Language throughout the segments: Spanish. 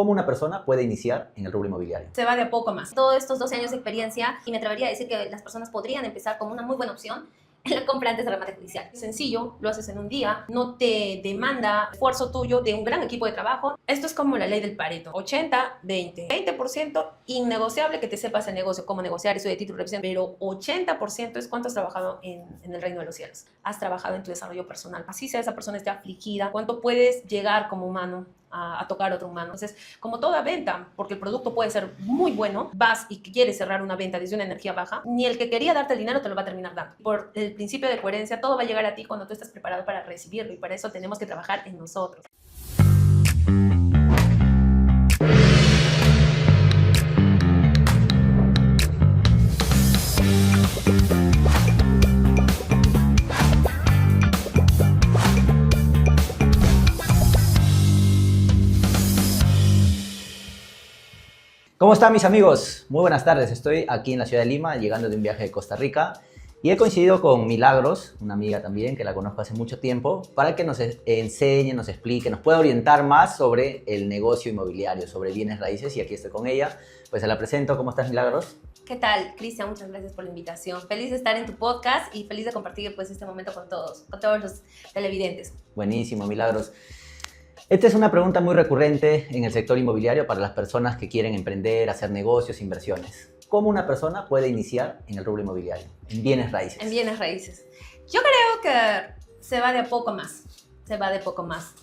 ¿Cómo una persona puede iniciar en el rubro inmobiliario? Se va de a poco más. Todos estos 12 años de experiencia, y me atrevería a decir que las personas podrían empezar como una muy buena opción en la compra antes de remate judicial. Sencillo, lo haces en un día, no te demanda esfuerzo tuyo de un gran equipo de trabajo. Esto es como la ley del Pareto, 80-20. 20% innegociable que te sepas el negocio, cómo negociar, eso de título de revisión, pero 80% es cuánto has trabajado en el reino de los cielos. Has trabajado en tu desarrollo personal. Así sea esa persona esté afligida, cuánto puedes llegar como humano a tocar a otro humano. Entonces, como toda venta, porque el producto puede ser muy bueno, vas y quieres cerrar una venta desde una energía baja, ni el que quería darte el dinero te lo va a terminar dando. Por el principio de coherencia, todo va a llegar a ti cuando tú estás preparado para recibirlo, y para eso tenemos que trabajar en nosotros. ¿Cómo están mis amigos? Muy buenas tardes. Estoy aquí en la ciudad de Lima, llegando de un viaje de Costa Rica, y he coincidido con Milagros, una amiga también que la conozco hace mucho tiempo, para que nos enseñe, nos explique, nos pueda orientar más sobre el negocio inmobiliario, sobre bienes raíces, y aquí estoy con ella. Pues se la presento. ¿Cómo estás, Milagros? ¿Qué tal, Cristian? Muchas gracias por la invitación. Feliz de estar en tu podcast y feliz de compartir pues este momento con todos los televidentes. Buenísimo, Milagros. Esta es una pregunta muy recurrente en el sector inmobiliario para las personas que quieren emprender, hacer negocios, inversiones. ¿Cómo una persona puede iniciar en el rubro inmobiliario, en bienes raíces? En bienes raíces. Yo creo que se va de a poco más. Se va de poco más.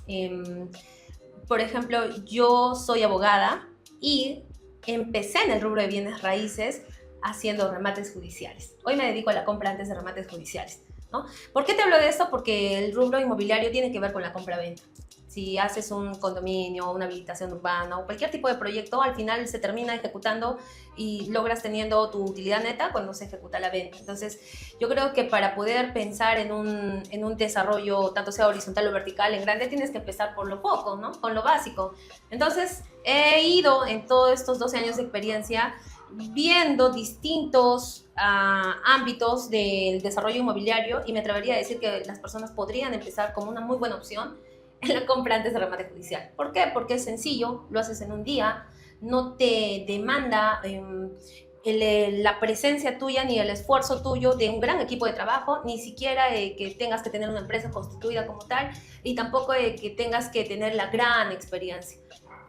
Por ejemplo, yo soy abogada y empecé en el rubro de bienes raíces haciendo remates judiciales. Hoy me dedico a la compra antes de remates judiciales, ¿no? ¿Por qué te hablo de esto? Porque el rubro inmobiliario tiene que ver con la compra-venta. Si haces un condominio, una habilitación urbana o cualquier tipo de proyecto, al final se termina ejecutando y logras teniendo tu utilidad neta cuando se ejecuta la venta. Entonces, yo creo que para poder pensar en un desarrollo, tanto sea horizontal o vertical, en grande, tienes que empezar por lo poco, ¿no? Con lo básico. Entonces, he ido en todos estos 12 años de experiencia viendo distintos ámbitos del desarrollo inmobiliario, y me atrevería a decir que las personas podrían empezar como una muy buena opción en la compra antes de remate judicial. ¿Por qué? Porque es sencillo, lo haces en un día, no te demanda la presencia tuya ni el esfuerzo tuyo de un gran equipo de trabajo, ni siquiera que tengas que tener una empresa constituida como tal, y tampoco que tengas que tener la gran experiencia.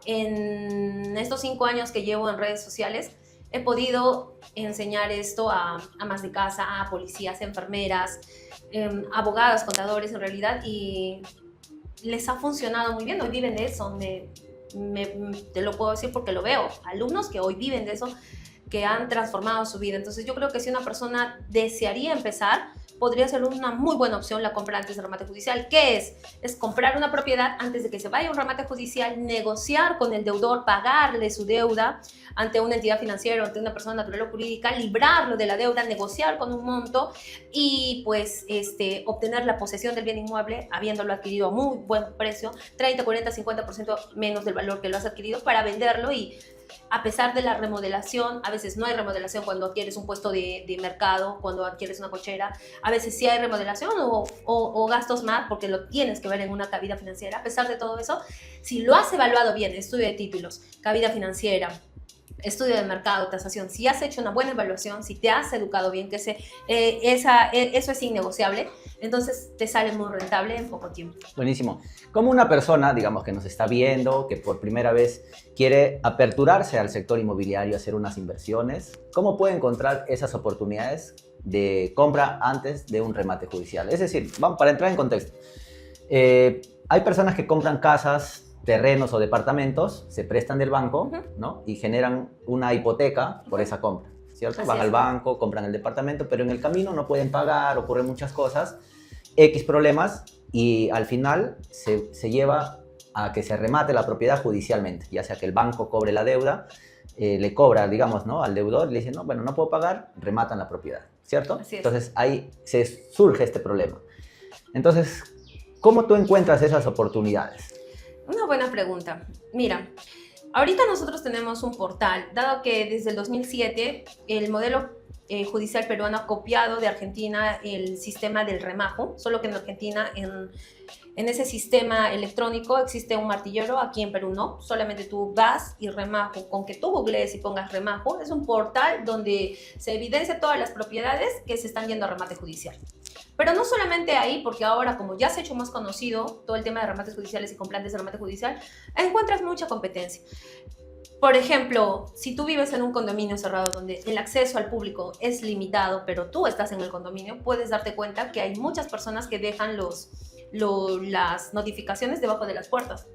En estos 5 años que llevo en redes sociales, he podido enseñar esto a amas de casa, a policías, enfermeras, abogados, contadores en realidad, y les ha funcionado muy bien. Hoy viven de eso, te lo puedo decir porque lo veo, alumnos que hoy viven de eso, que han transformado su vida. Entonces yo creo que si una persona desearía empezar, podría ser una muy buena opción la compra antes del remate judicial. ¿Qué es? Es comprar una propiedad antes de que se vaya a un remate judicial, negociar con el deudor, pagarle su deuda ante una entidad financiera o ante una persona natural o jurídica, librarlo de la deuda, negociar con un monto y pues obtener la posesión del bien inmueble habiéndolo adquirido a muy buen precio, 30, 40, 50% menos del valor que lo has adquirido, para venderlo. Y a pesar de la remodelación, a veces no hay remodelación cuando adquieres un puesto de mercado, cuando adquieres una cochera, a veces sí hay remodelación o gastos más porque lo tienes que ver en una cabida financiera. A pesar de todo eso, si lo has evaluado bien, estudio de títulos, cabida financiera, estudio de mercado, tasación, si has hecho una buena evaluación, si te has educado bien, que eso es innegociable, entonces te sale muy rentable en poco tiempo. Buenísimo. Como una persona, digamos, que nos está viendo, que por primera vez quiere aperturarse al sector inmobiliario, hacer unas inversiones, ¿cómo puede encontrar esas oportunidades de compra antes de un remate judicial? Es decir, vamos, para entrar en contexto, hay personas que compran casas, terrenos o departamentos, se prestan del banco, ¿no? Y generan una hipoteca por esa compra, ¿cierto? Van al banco, compran el departamento, pero en el camino no pueden pagar, ocurren muchas cosas, X problemas, y al final se lleva a que se remate la propiedad judicialmente, ya sea que el banco cobre la deuda, le cobra, digamos, ¿no?, al deudor, le dice, no, bueno, no puedo pagar, rematan la propiedad, ¿cierto? Así es. Entonces ahí surge este problema. Entonces, ¿cómo tú encuentras esas oportunidades? Una buena pregunta. Mira, ahorita nosotros tenemos un portal, dado que desde el 2007 el modelo Judicial peruano ha copiado de Argentina el sistema del remajo, solo que en Argentina en ese sistema electrónico existe un martillero, aquí en Perú no, solamente tú vas y remajo, con que tú googlees y pongas remajo, es un portal donde se evidencia todas las propiedades que se están yendo a remate judicial. Pero no solamente ahí, porque ahora como ya se ha hecho más conocido todo el tema de remates judiciales y complantes de remate judicial, encuentras mucha competencia. Por ejemplo, si tú vives en un condominio cerrado donde el acceso al público es limitado, pero tú estás en el condominio, puedes darte cuenta que hay muchas personas que dejan las notificaciones debajo de las puertas.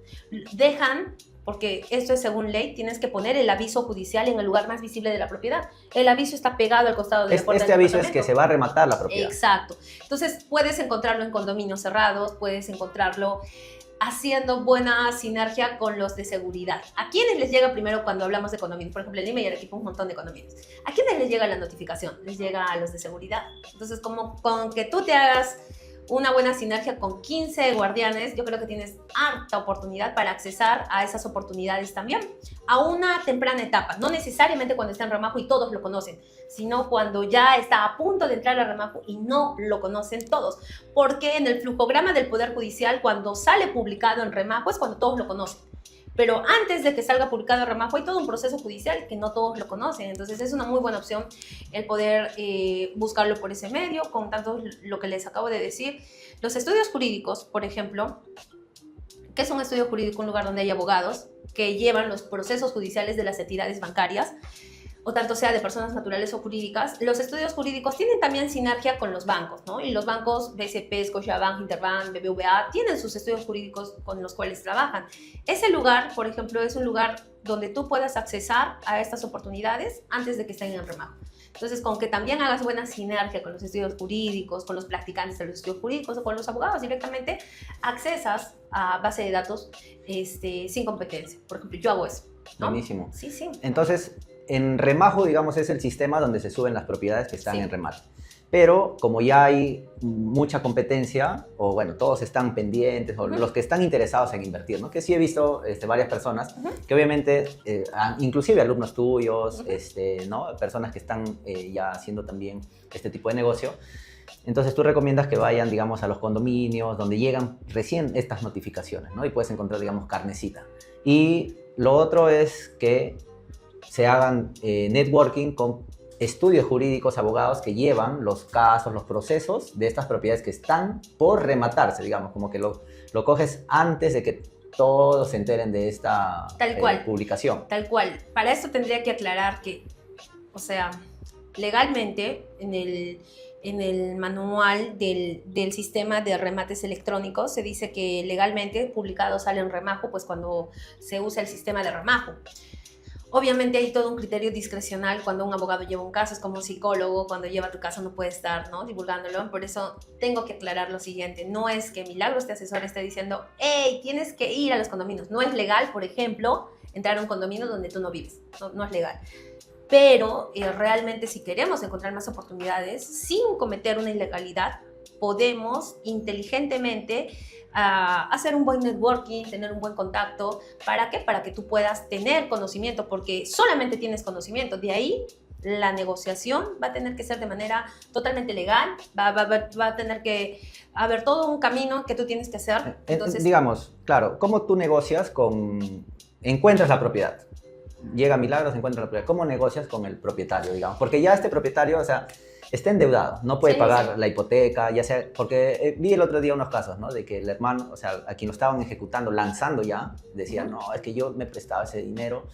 Dejan, porque esto es según ley, tienes que poner el aviso judicial en el lugar más visible de la propiedad. El aviso está pegado al costado de la puerta Este del aviso es departamento. que se va a rematar la propiedad. Exacto. Entonces, puedes encontrarlo en condominios cerrados, puedes encontrarlo haciendo buena sinergia con los de seguridad. ¿A quiénes les llega primero cuando hablamos de condominios? Por ejemplo, en Lima y Arequipa un montón de condominios. ¿A quiénes les llega la notificación? Les llega a los de seguridad. Entonces, como con que tú te hagas una buena sinergia con 15 guardianes, yo creo que tienes harta oportunidad para accesar a esas oportunidades también, a una temprana etapa, no necesariamente cuando está en remajo y todos lo conocen, sino cuando ya está a punto de entrar a remajo y no lo conocen todos, porque en el flujograma del Poder Judicial, cuando sale publicado en remajo, es cuando todos lo conocen. Pero antes de que salga publicado el remajo hay todo un proceso judicial que no todos lo conocen. Entonces es una muy buena opción el poder buscarlo por ese medio, con tanto lo que les acabo de decir. Los estudios jurídicos, por ejemplo, ¿qué es un estudio jurídico? Un lugar donde hay abogados que llevan los procesos judiciales de las entidades bancarias, o tanto sea de personas naturales o jurídicas. Los estudios jurídicos tienen también sinergia con los bancos, ¿no? Y los bancos BCP, Scotiabank, Interbank, BBVA tienen sus estudios jurídicos con los cuales trabajan. Ese lugar, por ejemplo, es un lugar donde tú puedas accesar a estas oportunidades antes de que estén en remajo. Entonces, con que también hagas buena sinergia con los estudios jurídicos, con los practicantes de los estudios jurídicos o con los abogados directamente, accesas a base de datos sin competencia. Por ejemplo, yo hago eso, ¿no? Buenísimo. Sí, sí. Entonces, en remajo, digamos, es el sistema donde se suben las propiedades que están Sí. en remate. Pero como ya hay mucha competencia, o bueno, todos están pendientes, o los que están interesados en invertir, ¿no? Que sí he visto varias personas que obviamente, inclusive alumnos tuyos, ¿no? Personas que están ya haciendo también este tipo de negocio. Entonces tú recomiendas que vayan, digamos, a los condominios donde llegan recién estas notificaciones, ¿no? Y puedes encontrar, digamos, carnecita. Y lo otro es que se hagan networking con estudios jurídicos, abogados que llevan los casos, los procesos de estas propiedades que están por rematarse, digamos, como que lo coges antes de que todos se enteren de esta Tal cual. publicación. Tal cual. Para esto tendría que aclarar que, o sea, legalmente en el manual del sistema de remates electrónicos se dice que legalmente publicado sale en remajo pues cuando se usa el sistema de remajo. Obviamente hay todo un criterio discrecional cuando un abogado lleva un caso, es como un psicólogo, cuando lleva tu caso no puede estar, ¿no?, divulgándolo. Por eso tengo que aclarar lo siguiente, no es que Milagros, asesor, esté diciendo, hey, tienes que ir a los condominios. No es legal, por ejemplo, entrar a un condominio donde tú no vives, no es legal. Pero realmente si queremos encontrar más oportunidades sin cometer una ilegalidad, podemos inteligentemente hacer un buen networking, tener un buen contacto. ¿Para qué? Para que tú puedas tener conocimiento, porque solamente tienes conocimiento. De ahí la negociación va a tener que ser de manera totalmente legal, va a tener que haber todo un camino que tú tienes que hacer. Entonces, digamos, claro, ¿cómo tú negocias encuentras la propiedad? Llega Milagros, encuentra la propiedad. ¿Cómo negocias con el propietario, digamos? Porque ya este propietario, o sea, está endeudado, no puede pagar la hipoteca, ya sea, porque vi el otro día unos casos, ¿no? De que el hermano, o sea, a quien lo estaban ejecutando, lanzando ya, decía, no, es que yo me prestaba ese dinero,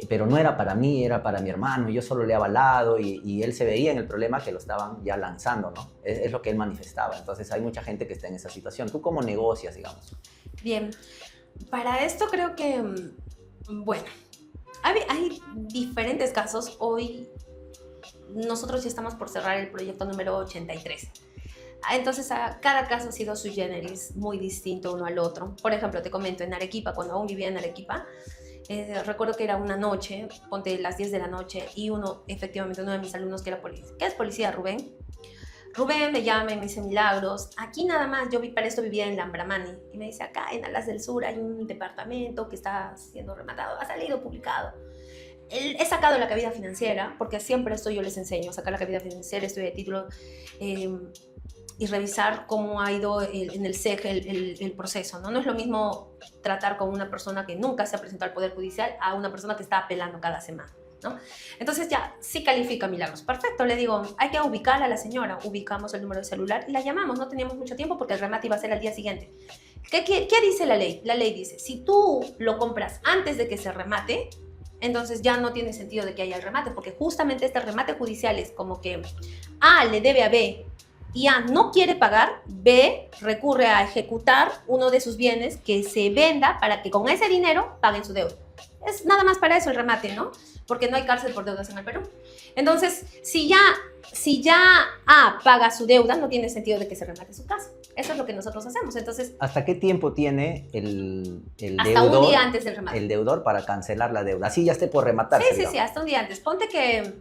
pero no era para mí, era para mi hermano, yo solo le he avalado, y él se veía en el problema que lo estaban ya lanzando, ¿no? Es lo que él manifestaba. Entonces hay mucha gente que está en esa situación. ¿Tú cómo negocias, digamos? Bien, para esto creo que, bueno, hay diferentes casos. Hoy nosotros ya estamos por cerrar el proyecto número 83. Entonces, cada caso ha sido sui generis, muy distinto uno al otro. Por ejemplo, te comento, en Arequipa, cuando aún vivía en Arequipa, recuerdo que era una noche, ponte las 10 de la noche, y efectivamente uno de mis alumnos que era policía, que es policía, Rubén me llama y me dice, Milagros, aquí nada más, para esto vivía en Lambramani, y me dice, acá en Alas del Sur hay un departamento que está siendo rematado, ha salido publicado. he sacado la cabida financiera, porque siempre esto yo les enseño, sacar la cabida financiera, estudio de título, y revisar cómo ha ido en el SEC el proceso, ¿no? No es lo mismo tratar con una persona que nunca se ha presentado al Poder Judicial a una persona que está apelando cada semana, ¿no? Entonces ya, sí califica Milagros. Perfecto, le digo, hay que ubicar a la señora. Ubicamos el número de celular y la llamamos. No teníamos mucho tiempo porque el remate iba a ser al día siguiente. ¿Qué dice la ley? La ley dice, si tú lo compras antes de que se remate, entonces ya no tiene sentido de que haya el remate, porque justamente este remate judicial es como que A le debe a B y A no quiere pagar, B recurre a ejecutar uno de sus bienes que se venda para que con ese dinero paguen su deuda. Es nada más para eso el remate, ¿no? Porque no hay cárcel por deudas en el Perú. Entonces, si ya A paga su deuda, no tiene sentido de que se remate su casa. Eso es lo que nosotros hacemos. Entonces, ¿hasta qué tiempo tiene el hasta deudor, un día antes del remate. el deudor para cancelar la deuda? Así ya esté por rematarse. Sí, hasta un día antes. Ponte que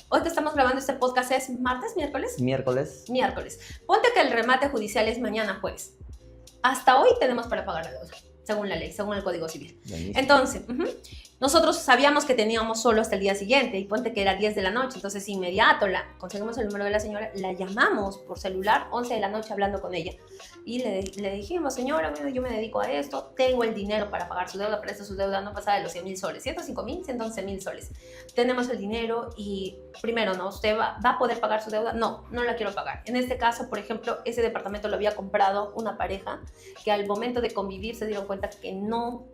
hoy que estamos grabando este podcast es martes, Miércoles. Ponte que el remate judicial es mañana jueves. Hasta hoy tenemos para pagar la deuda, según la ley, según el Código Civil. Buenísimo. Entonces, nosotros sabíamos que teníamos solo hasta el día siguiente y ponte que era 10 de la noche, entonces inmediato conseguimos el número de la señora, la llamamos por celular, 11 de la noche hablando con ella y le dijimos, señora, bueno, yo me dedico a esto, tengo el dinero para pagar su deuda, pero su deuda no pasa de los 100,000 soles, 105,000, 111,000 soles. Tenemos el dinero y primero, ¿no? ¿Usted va a poder pagar su deuda? No, no la quiero pagar. En este caso, por ejemplo, ese departamento lo había comprado una pareja que al momento de convivir se dieron cuenta que no,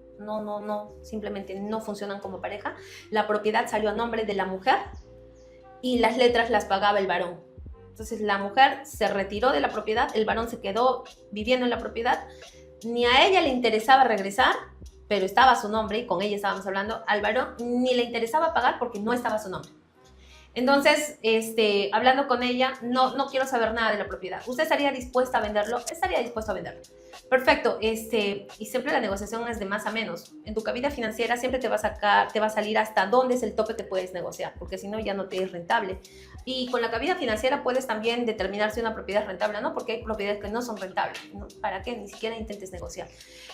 simplemente no funcionan como pareja. La propiedad salió a nombre de la mujer y las letras las pagaba el varón. Entonces la mujer se retiró de la propiedad, el varón se quedó viviendo en la propiedad, ni a ella le interesaba regresar, pero estaba su nombre y con ella estábamos hablando, al varón ni le interesaba pagar porque no estaba su nombre. Entonces, hablando con ella, no quiero saber nada de la propiedad. ¿Usted estaría dispuesta a venderlo? Estaría dispuesto a venderlo. Perfecto. Y siempre la negociación es de más a menos. En tu cabida financiera siempre te va a salir hasta dónde es el tope que puedes negociar, porque si no ya no te es rentable. Y con la cabida financiera puedes también determinar si una propiedad es rentable o no, porque hay propiedades que no son rentables, ¿no? ¿Para qué? Ni siquiera intentes negociar.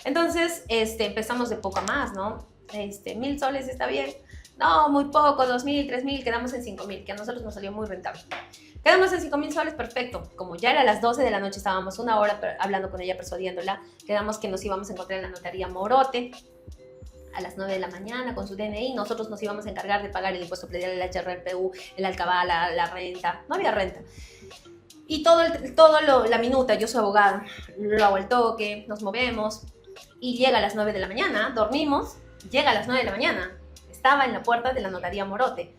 Entonces, empezamos de poco a más, ¿no? 1,000 soles está bien. No, muy poco, 2,000, 3,000, quedamos en 5,000, que a nosotros nos salió muy rentable. Quedamos en 5,000 soles, perfecto. Como ya era las 12 de la noche, estábamos una hora hablando con ella, persuadiéndola. Quedamos que nos íbamos a encontrar en la notaría Morote a las 9 de la mañana con su DNI. Nosotros nos íbamos a encargar de pagar el impuesto predial, el HRPU, el alcabala, la renta. No había renta. Y la minuta, yo soy abogada, lo hago al toque, nos movemos. Y llega a las 9 de la mañana, dormimos, llega a las 9 de la mañana. Estaba en la puerta de la notaría Morote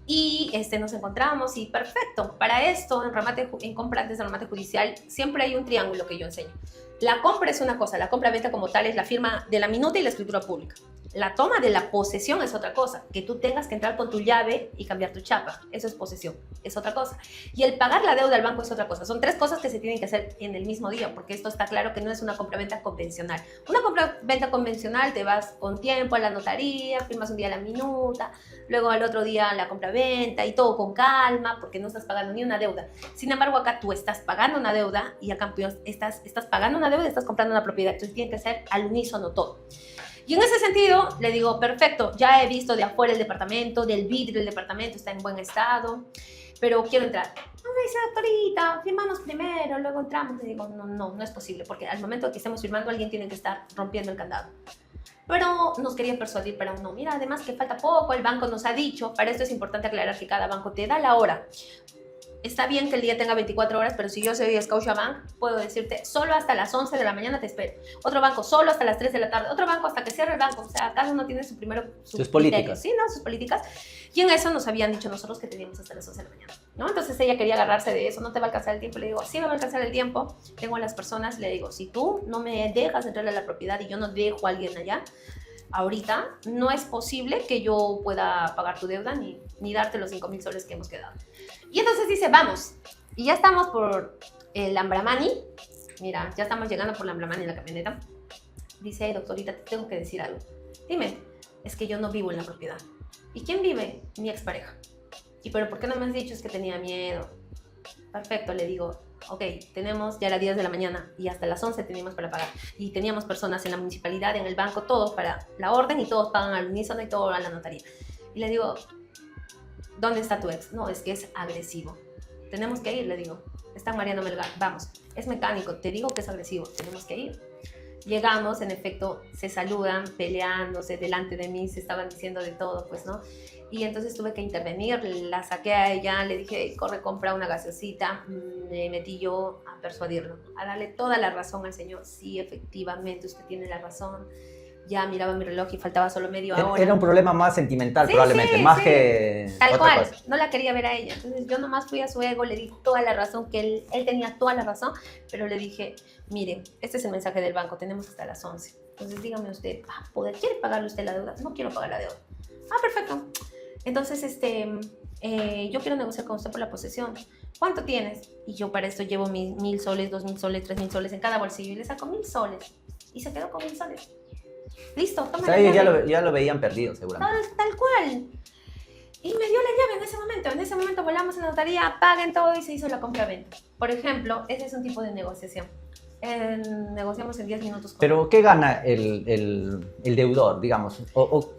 y nos encontramos y perfecto. Para esto, en compra antes del remate judicial, siempre hay un triángulo que yo enseño. La compra es una cosa, la compra-venta como tal es la firma de la minuta y la escritura pública. La toma de la posesión es otra cosa, que tú tengas que entrar con tu llave y cambiar tu chapa, eso es posesión, es otra cosa. Y el pagar la deuda al banco es otra cosa. Son 3 cosas que se tienen que hacer en el mismo día, porque esto está claro que no es una compra-venta convencional. Una compra-venta convencional te vas con tiempo a la notaría, firmas un día la minuta, luego al otro día la compra-venta y todo con calma, porque no estás pagando ni una deuda. Sin embargo, acá tú estás pagando una deuda y a cambio estás pagando una deuda y estás comprando una propiedad. Entonces tiene que ser al unísono todo. Y en ese sentido, le digo, perfecto, ya he visto de afuera el departamento, del vidrio del departamento está en buen estado, pero quiero entrar. No me dice, doctorita, firmamos primero, luego entramos. Le digo, no es posible, porque al momento que estemos firmando, alguien tiene que estar rompiendo el candado. Pero nos quería persuadir para uno. Mira, además que falta poco, el banco nos ha dicho, para esto es importante aclarar que cada banco te da la hora. Está bien que el día tenga 24 horas, pero si yo soy Scotiabank, puedo decirte, solo hasta las 11 de la mañana te espero. Otro banco, solo hasta las 3 de la tarde. Otro banco, hasta que cierre el banco. O sea, cada uno tiene sus políticas. Sí, ¿no? Sus políticas. Y en eso nos habían dicho nosotros que teníamos hasta las 11 de la mañana, ¿no? Entonces ella quería agarrarse de eso. No te va a alcanzar el tiempo. Le digo, sí me va a alcanzar el tiempo. Tengo a las personas, le digo, si tú no me dejas entrar a la propiedad y yo no dejo a alguien allá, ahorita no es posible que yo pueda pagar tu deuda ni darte los 5,000 soles que hemos quedado. Y entonces dice, vamos. Y ya estamos por el Lambramani. Mira, ya estamos llegando por Lambramani en la camioneta. Dice, doctorita, te tengo que decir algo. Dime, es que yo no vivo en la propiedad. ¿Y quién vive? Mi expareja. ¿Y pero por qué no me has dicho? Es que tenía miedo. Perfecto, le digo, ok, tenemos ya las 10 de la mañana y hasta las 11 teníamos para pagar. Y teníamos personas en la municipalidad, en el banco, todos para la orden y todos pagan al unísono y todo a la notaría. Y le digo, ¿dónde está tu ex? No, es que es agresivo. Tenemos que ir, le digo. Está Mariano Melgar, vamos. Es mecánico, te digo que es agresivo, tenemos que ir. Llegamos, en efecto, se saludan, peleándose delante de mí, se estaban diciendo de todo, pues, ¿no? Y entonces tuve que intervenir, la saqué a ella, le dije, corre, compra una gaseosita. Me metí yo a persuadirlo, a darle toda la razón al señor. Sí, efectivamente, usted tiene la razón. Ya miraba mi reloj y faltaba solo media hora. Era un problema más sentimental, Sí, probablemente, sí, más sí. que Tal otra cual, cosa. no la quería ver a ella. Entonces yo nomás fui a su ego, le di toda la razón, que él tenía toda la razón, pero le dije, mire, este es el mensaje del banco, tenemos hasta las 11. Entonces dígame usted, ¿quiere pagarle usted la deuda? No quiero pagar la deuda. Ah, perfecto. Entonces, yo quiero negociar con usted por la posesión. ¿Cuánto tienes? Y yo para esto llevo 1.000 soles, 2.000 soles, 3.000 soles en cada bolsillo y le saco 1.000 soles. Y se quedó con 1.000 soles. Listo, toma O sea, la ellos llave. ya lo veían perdido, seguramente. Tal cual. Y me dio la llave en ese momento. En ese momento volamos a la notaría, paguen todo y se hizo la compra-venta. Por ejemplo, ese es un tipo de negociación. Negociamos en 10 minutos. Pero, ¿qué gana el deudor, digamos?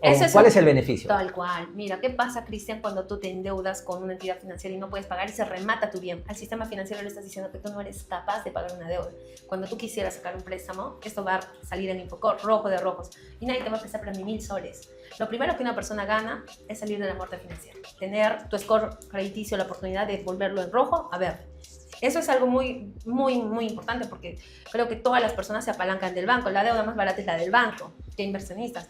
Eso ¿Cuál es el beneficio? Tal cual. Mira, ¿qué pasa, Cristian, cuando tú te endeudas con una entidad financiera y no puedes pagar y se remata tu bien? Al sistema financiero le estás diciendo que tú no eres capaz de pagar una deuda. Cuando tú quisieras sacar un préstamo, esto va a salir en Infocor, rojo de rojos, y nadie te va a prestar para 1.000 soles. Lo primero que una persona gana es salir de la muerte financiera. Tener tu score crediticio, la oportunidad de volverlo en rojo, a ver. Eso es algo muy, muy, muy importante porque creo que todas las personas se apalancan del banco. La deuda más barata es la del banco, que inversionistas.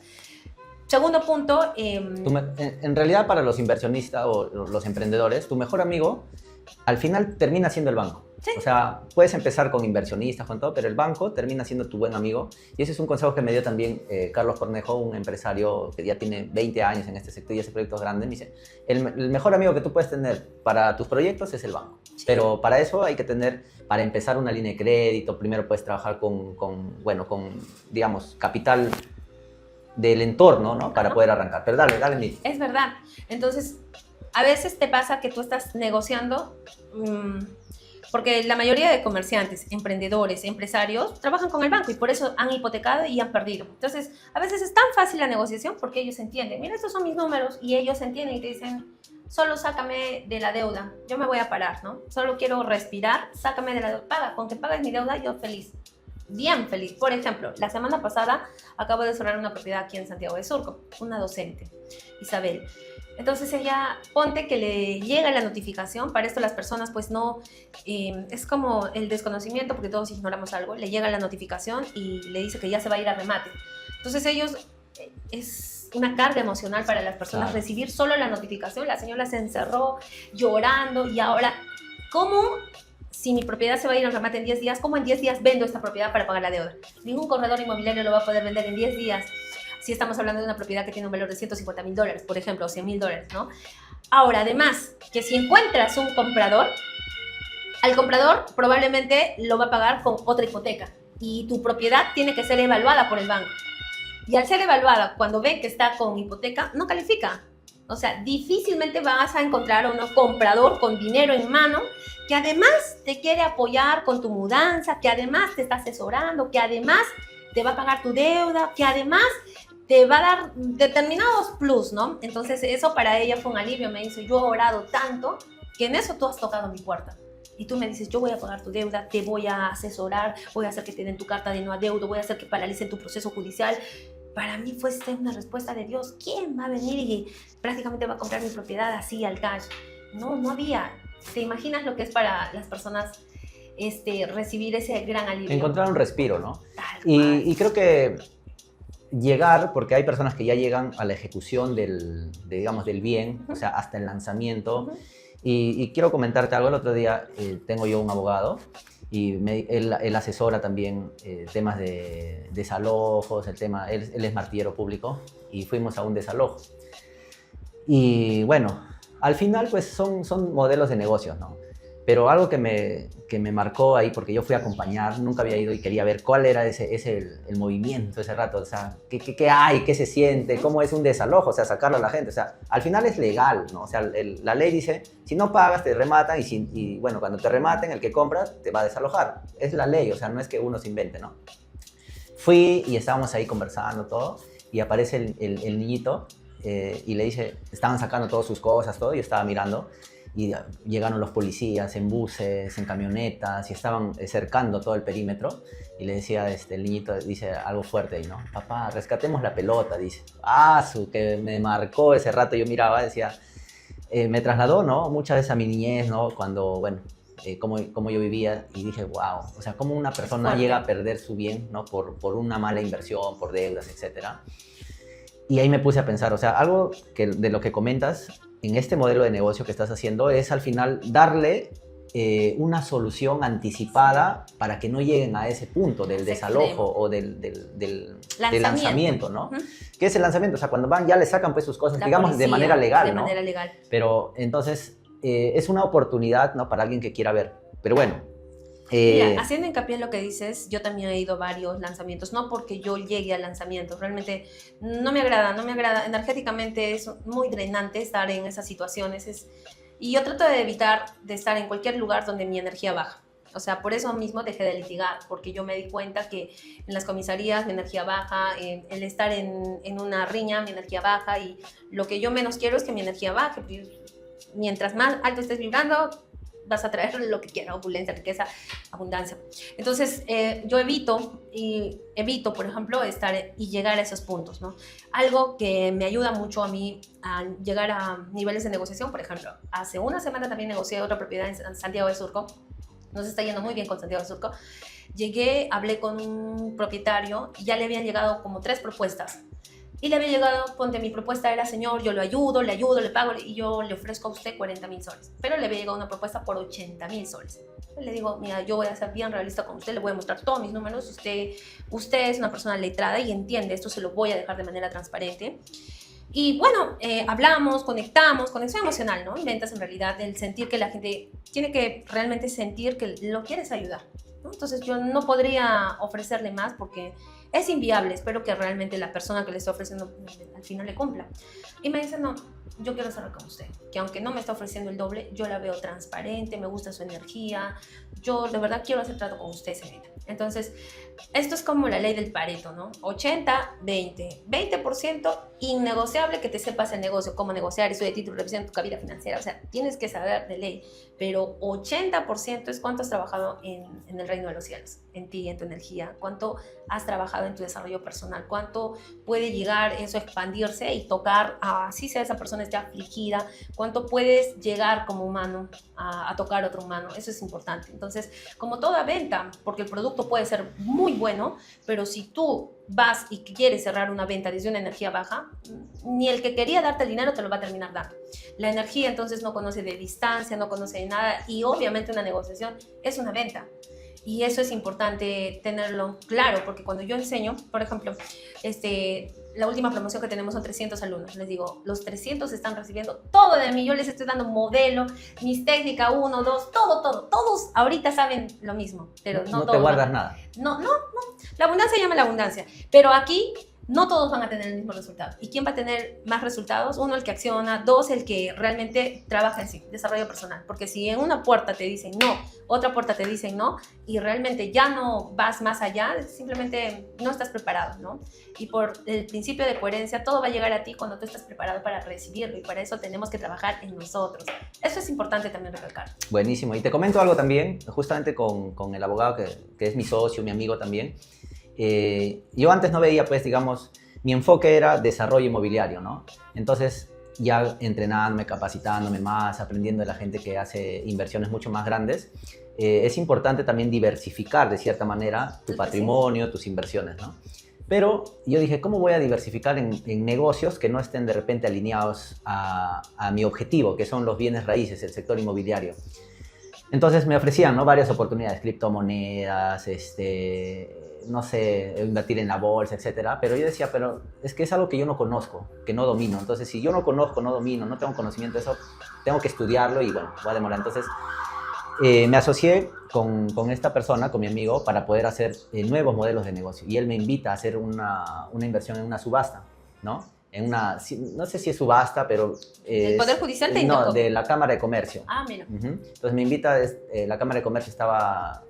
Segundo punto. En realidad, para los inversionistas o los emprendedores, tu mejor amigo al final termina siendo el banco. Sí. O sea, puedes empezar con inversionistas, con todo, pero el banco termina siendo tu buen amigo. Y ese es un consejo que me dio también Carlos Cornejo, un empresario que ya tiene 20 años en este sector y hace proyectos grandes. Me dice, el mejor amigo que tú puedes tener para tus proyectos es el banco. Sí. Pero para eso hay que tener, para empezar una línea de crédito, primero puedes trabajar con digamos, capital del entorno, ¿no? Para poder arrancar. Pero dale, Nid. Es verdad. Entonces, a veces te pasa que tú estás negociando, porque la mayoría de comerciantes, emprendedores, empresarios, trabajan con el banco y por eso han hipotecado y han perdido. Entonces, a veces es tan fácil la negociación porque ellos entienden, mira, estos son mis números, y ellos entienden y te dicen, solo sácame de la deuda, yo me voy a parar, ¿no? Solo quiero respirar, sácame de la deuda, paga, con que pagues mi deuda, yo feliz. Bien feliz. Por ejemplo, la semana pasada acabo de cerrar una propiedad aquí en Santiago de Surco, una docente, Isabel. Entonces ella, ponte que le llega la notificación, para esto las personas pues no, es como el desconocimiento porque todos ignoramos algo, le llega la notificación y le dice que ya se va a ir a remate. Entonces ellos, es una carga emocional para las personas, claro, recibir solo la notificación. La señora se encerró llorando y ahora, ¿cómo? Si mi propiedad se va a ir al remate en 10 días, ¿cómo en 10 días vendo esta propiedad para pagar la deuda? Ningún corredor inmobiliario lo va a poder vender en 10 días. Si estamos hablando de una propiedad que tiene un valor de $150.000, por ejemplo, o $100.000, ¿no? Ahora, además, que si encuentras un comprador, al comprador probablemente lo va a pagar con otra hipoteca y tu propiedad tiene que ser evaluada por el banco. Y al ser evaluada, cuando ve que está con hipoteca, no califica. O sea, difícilmente vas a encontrar a un comprador con dinero en mano que además te quiere apoyar con tu mudanza, que además te está asesorando, que además te va a pagar tu deuda, que además te va a dar determinados plus, ¿no? Entonces eso para ella fue un alivio. Me dice, yo he orado tanto que en eso tú has tocado mi puerta. Y tú me dices, yo voy a pagar tu deuda, te voy a asesorar, voy a hacer que te den tu carta de no adeudo, voy a hacer que paralicen tu proceso judicial. Para mí fue una respuesta de Dios. ¿Quién va a venir y prácticamente va a comprar mi propiedad así al cash? No había. ¿Te imaginas lo que es para las personas recibir ese gran alivio? Encontrar un respiro, ¿no? Y creo que llegar, porque hay personas que ya llegan a la ejecución del bien, o sea, hasta el lanzamiento. Y quiero comentarte algo. El otro día tengo yo un abogado y él asesora también temas de desalojos, él es martillero público y fuimos a un desalojo. Y bueno, al final pues son modelos de negocios, ¿no? Pero algo que me marcó ahí, porque yo fui a acompañar, nunca había ido y quería ver cuál era el movimiento ese rato, o sea, qué hay, qué se siente, cómo es un desalojo, o sea, sacarlo a la gente, o sea, al final es legal, ¿no? O sea, la ley dice, si no pagas te rematan y bueno, cuando te rematen, el que compra te va a desalojar, es la ley, o sea, no es que uno se invente, ¿no? Fui y estábamos ahí conversando todo y aparece el niñito y le dice, estaban sacando todas sus cosas, todo, y yo estaba mirando, y llegaron los policías en buses, en camionetas, y estaban cercando todo el perímetro, y le decía, el niñito dice algo fuerte ahí, ¿no? Papá, rescatemos la pelota, dice. Que me marcó ese rato, yo miraba, decía, me trasladó, ¿no? Muchas veces a mi niñez, ¿no? Cuando, bueno, cómo yo vivía, y dije, wow, o sea, cómo una persona llega a perder su bien, ¿no? Por una mala inversión, por deudas, etcétera. Y ahí me puse a pensar, o sea, algo de lo que comentas en este modelo de negocio que estás haciendo es al final darle una solución anticipada para que no lleguen a ese punto del desalojo o del lanzamiento, ¿no? Uh-huh. ¿Qué es el lanzamiento? O sea, cuando van ya le sacan pues sus cosas, La digamos, policía, de manera legal, de ¿no? manera legal. Pero entonces es una oportunidad, ¿no? Para alguien que quiera ver. Pero bueno. Mira, haciendo hincapié en lo que dices, yo también he ido a varios lanzamientos, no porque yo llegue al lanzamiento, realmente no me agrada, energéticamente es muy drenante estar en esas situaciones, y yo trato de evitar de estar en cualquier lugar donde mi energía baja. O sea, por eso mismo dejé de litigar, porque yo me di cuenta que en las comisarías mi energía baja, el estar en una riña mi energía baja, y lo que yo menos quiero es que mi energía baje. Mientras más alto estés vibrando, vas a traer lo que quieras, opulencia, riqueza, abundancia. Entonces, yo evito, por ejemplo, estar y llegar a esos puntos, ¿no? Algo que me ayuda mucho a mí a llegar a niveles de negociación, por ejemplo, hace una semana también negocié otra propiedad en Santiago de Surco. Nos está yendo muy bien con Santiago de Surco. Llegué, hablé con un propietario y ya le habían llegado como 3 propuestas. Y le había llegado, mi propuesta era, señor, yo lo ayudo, le pago, y yo le ofrezco a usted 40.000 soles. Pero le había llegado una propuesta por 80.000 soles. Le digo, mira, yo voy a ser bien realista con usted, le voy a mostrar todos mis números. Usted es una persona letrada y entiende, esto se lo voy a dejar de manera transparente. Y bueno, hablamos, conectamos, conexión emocional, ¿no? Ventas, en realidad, el sentir que la gente tiene que realmente sentir que lo quieres ayudar, ¿no? Entonces yo no podría ofrecerle más porque es inviable. Espero que realmente la persona que le está ofreciendo al final le cumpla. Y me dice, no, yo quiero cerrar con usted, que aunque no me está ofreciendo el doble, yo la veo transparente, me gusta su energía, yo de verdad quiero hacer trato con usted, señorita. Entonces, esto es como la ley del Pareto, ¿no? 80, 20. 20% innegociable que te sepas el negocio, cómo negociar, eso de título, revisión, tu cabida financiera. O sea, tienes que saber de ley. Pero 80% es cuánto has trabajado en el reino de los cielos, en ti, en tu energía, cuánto has trabajado en tu desarrollo personal, cuánto puede llegar eso a expandirse y tocar, así sea esa persona esté afligida, cuánto puedes llegar como humano a tocar a otro humano. Eso es importante. Entonces, como toda venta, porque el producto puede ser muy bueno, pero si tú vas y quieres cerrar una venta desde una energía baja, ni el que quería darte el dinero te lo va a terminar dando. La energía entonces no conoce de distancia, no conoce de nada, y obviamente una negociación es una venta. Y eso es importante tenerlo claro, porque cuando yo enseño, por ejemplo, la última promoción que tenemos son 300 alumnos. Les digo, los 300 están recibiendo todo de mí. Yo les estoy dando modelo, mis técnicas, 1, 2, todo. Todos ahorita saben lo mismo, pero no te todos. guardas nada. No. La abundancia llama la abundancia, pero aquí no todos van a tener el mismo resultado. ¿Y quién va a tener más resultados? 1, el que acciona. 2, el que realmente trabaja en sí, desarrollo personal. Porque si en una puerta te dicen no, otra puerta te dicen no, y realmente ya no vas más allá, simplemente no estás preparado, ¿no? Y por el principio de coherencia, todo va a llegar a ti cuando tú estás preparado para recibirlo, y para eso tenemos que trabajar en nosotros. Eso es importante también recalcar. Buenísimo. Y te comento algo también, justamente con el abogado que es mi socio, mi amigo también. Yo antes no veía, pues, digamos, mi enfoque era desarrollo inmobiliario, ¿no? Entonces, ya entrenándome, capacitándome más, aprendiendo de la gente que hace inversiones mucho más grandes, es importante también diversificar, de cierta manera, tu patrimonio, tus inversiones, ¿no? Pero yo dije, ¿cómo voy a diversificar en negocios que no estén de repente alineados a mi objetivo, que son los bienes raíces, el sector inmobiliario? Entonces me ofrecían, ¿no?, varias oportunidades, criptomonedas, no sé, invertir en la bolsa, etcétera. Pero yo decía, pero es que es algo que yo no conozco, que no domino. Entonces, si yo no conozco, no domino, no tengo conocimiento de eso, tengo que estudiarlo y bueno, va a demorar. Entonces, me asocié con esta persona, con mi amigo, para poder hacer nuevos modelos de negocio. Y él me invita a hacer una inversión en una subasta, ¿no? No sé si es subasta, pero... ¿El Poder Judicial te No, indicó? de la Cámara de Comercio. Mira. Entonces me invita, la Cámara de Comercio estaba...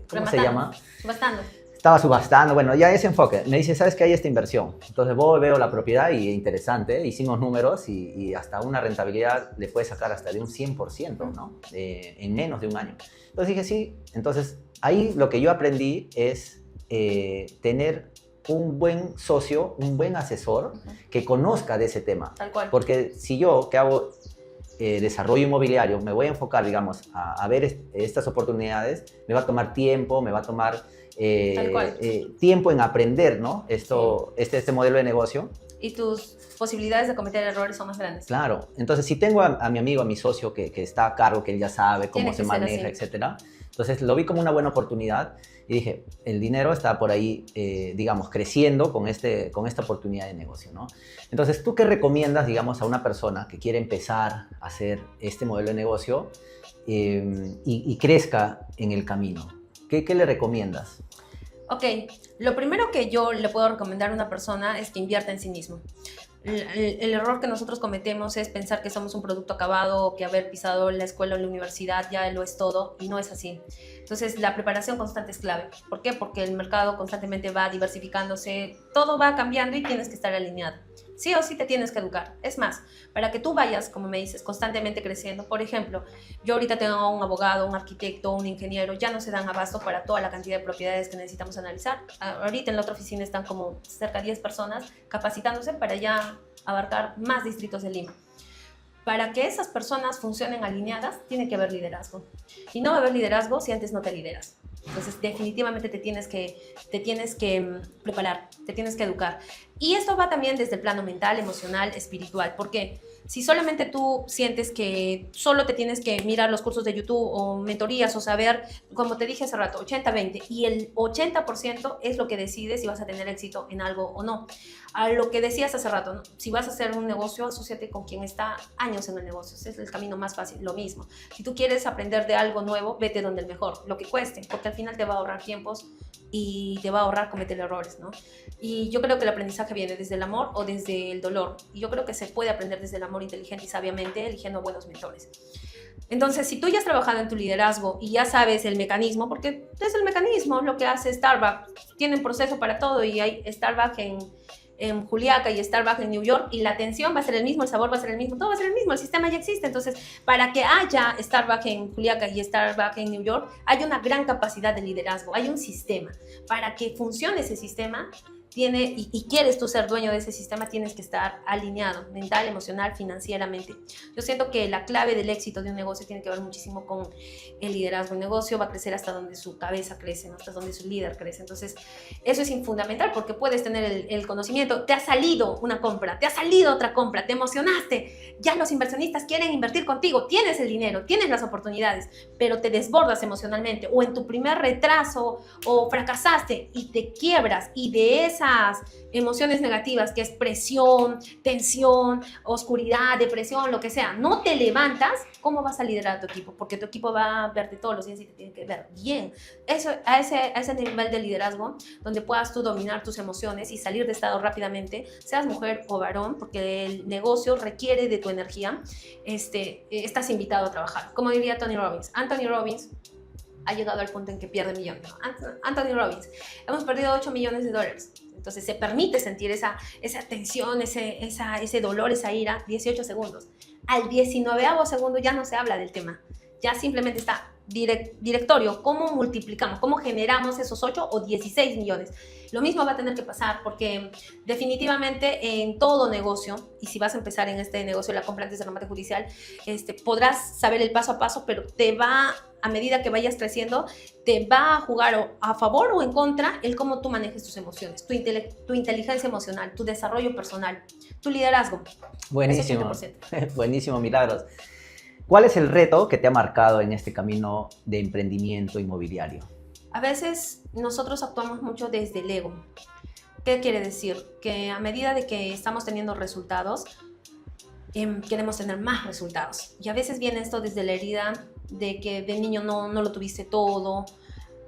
¿Cómo se llama? Subastando. estaba subastando, bueno, ya ese enfoque. Me dice, ¿sabes qué hay esta inversión? Entonces veo la propiedad y interesante, hicimos números y hasta una rentabilidad le puede sacar hasta de un 100%, ¿no? En menos de un año. Entonces dije, sí. Entonces ahí lo que yo aprendí es tener un buen socio, un buen asesor que conozca de ese tema. Tal cual. Porque si yo, que hago desarrollo inmobiliario, me voy a enfocar, digamos, a ver estas oportunidades, me va a tomar tiempo, me va a tomar tiempo en aprender, ¿no? Este modelo de negocio. Y tus posibilidades de cometer errores son más grandes. Claro. Entonces, si tengo a mi amigo, a mi socio que está a cargo, que él ya sabe cómo se maneja, etcétera, entonces lo vi como una buena oportunidad y dije, el dinero está por ahí, digamos, creciendo con esta oportunidad de negocio, ¿no? Entonces, ¿tú qué recomiendas, digamos, a una persona que quiere empezar a hacer este modelo de negocio y crezca en el camino? ¿Qué le recomiendas? Ok, lo primero que yo le puedo recomendar a una persona es que invierta en sí mismo. El error que nosotros cometemos es pensar que somos un producto acabado, que haber pisado la escuela o la universidad ya lo es todo, y no es así. Entonces, la preparación constante es clave. ¿Por qué? Porque el mercado constantemente va diversificándose, todo va cambiando y tienes que estar alineado. Sí o sí te tienes que educar. Es más, para que tú vayas, como me dices, constantemente creciendo. Por ejemplo, yo ahorita tengo un abogado, un arquitecto, un ingeniero, ya no se dan abasto para toda la cantidad de propiedades que necesitamos analizar. Ahorita en la otra oficina están como cerca de 10 personas capacitándose para ya abarcar más distritos de Lima. Para que esas personas funcionen alineadas, tiene que haber liderazgo. Y no va a haber liderazgo si antes no te lideras. Entonces, definitivamente te tienes que preparar, te tienes que educar. Y esto va también desde el plano mental, emocional, espiritual. ¿Por qué? Si solamente tú sientes que solo te tienes que mirar los cursos de YouTube o mentorías o saber, como te dije hace rato, 80-20, y el 80% es lo que decide si vas a tener éxito en algo o no. A lo que decías hace rato, ¿no? Si vas a hacer un negocio, asóciate con quien está años en el negocio. Ese es el camino más fácil, lo mismo. Si tú quieres aprender de algo nuevo, vete donde el mejor, lo que cueste, porque al final te va a ahorrar tiempos y te va a ahorrar cometer errores, ¿no? Y yo creo que el aprendizaje viene desde el amor o desde el dolor. Y yo creo que se puede aprender desde el amor inteligente y sabiamente, eligiendo buenos mentores. Entonces, si tú ya has trabajado en tu liderazgo y ya sabes el mecanismo, porque es el mecanismo lo que hace Starbucks, tienen proceso para todo y hay Starbucks en Juliaca y Starbucks en New York, y la atención va a ser el mismo, el sabor va a ser el mismo, todo va a ser el mismo, el sistema ya existe. Entonces, para que haya Starbucks en Juliaca y Starbucks en New York, hay una gran capacidad de liderazgo, hay un sistema. Para que funcione ese sistema, y quieres tú ser dueño de ese sistema, tienes que estar alineado mental, emocional, financieramente. Yo siento que la clave del éxito de un negocio tiene que ver muchísimo con el liderazgo. El negocio va a crecer hasta donde su cabeza crece, ¿no? Hasta donde su líder crece. Entonces, eso es fundamental, porque puedes tener el conocimiento, te ha salido una compra, te ha salido otra compra, te emocionaste, ya los inversionistas quieren invertir contigo, tienes el dinero, tienes las oportunidades, pero te desbordas emocionalmente, o en tu primer retraso, o fracasaste y te quiebras, y de esas emociones negativas, que es presión, tensión, oscuridad, depresión, lo que sea, no te levantas, ¿cómo vas a liderar a tu equipo? Porque tu equipo va a verte todos los días y te tiene que ver bien. Eso, a ese nivel de liderazgo, donde puedas tú dominar tus emociones y salir de estado rápidamente, seas mujer o varón, porque el negocio requiere de tu energía, estás invitado a trabajar. Como diría Tony Robbins. Anthony Robbins ha llegado al punto en que pierde millones. Anthony Robbins, hemos perdido $8 millones. Entonces se permite sentir esa tensión, ese dolor, esa ira, 18 segundos. Al 19º segundo ya no se habla del tema. Ya simplemente está directorio. ¿Cómo multiplicamos? ¿Cómo generamos esos 8 o 16 millones? Lo mismo va a tener que pasar, porque definitivamente en todo negocio, y si vas a empezar en este negocio, la compra antes del remate judicial, podrás saber el paso a paso, pero a medida que vayas creciendo, te va a jugar a favor o en contra el cómo tú manejes tus emociones, tu inteligencia emocional, tu desarrollo personal, tu liderazgo. Buenísimo, buenísimo, Milagros. ¿Cuál es el reto que te ha marcado en este camino de emprendimiento inmobiliario? A veces nosotros actuamos mucho desde el ego. ¿Qué quiere decir? Que a medida de que estamos teniendo resultados, queremos tener más resultados. Y a veces viene esto desde la herida de que de niño no lo tuviste todo,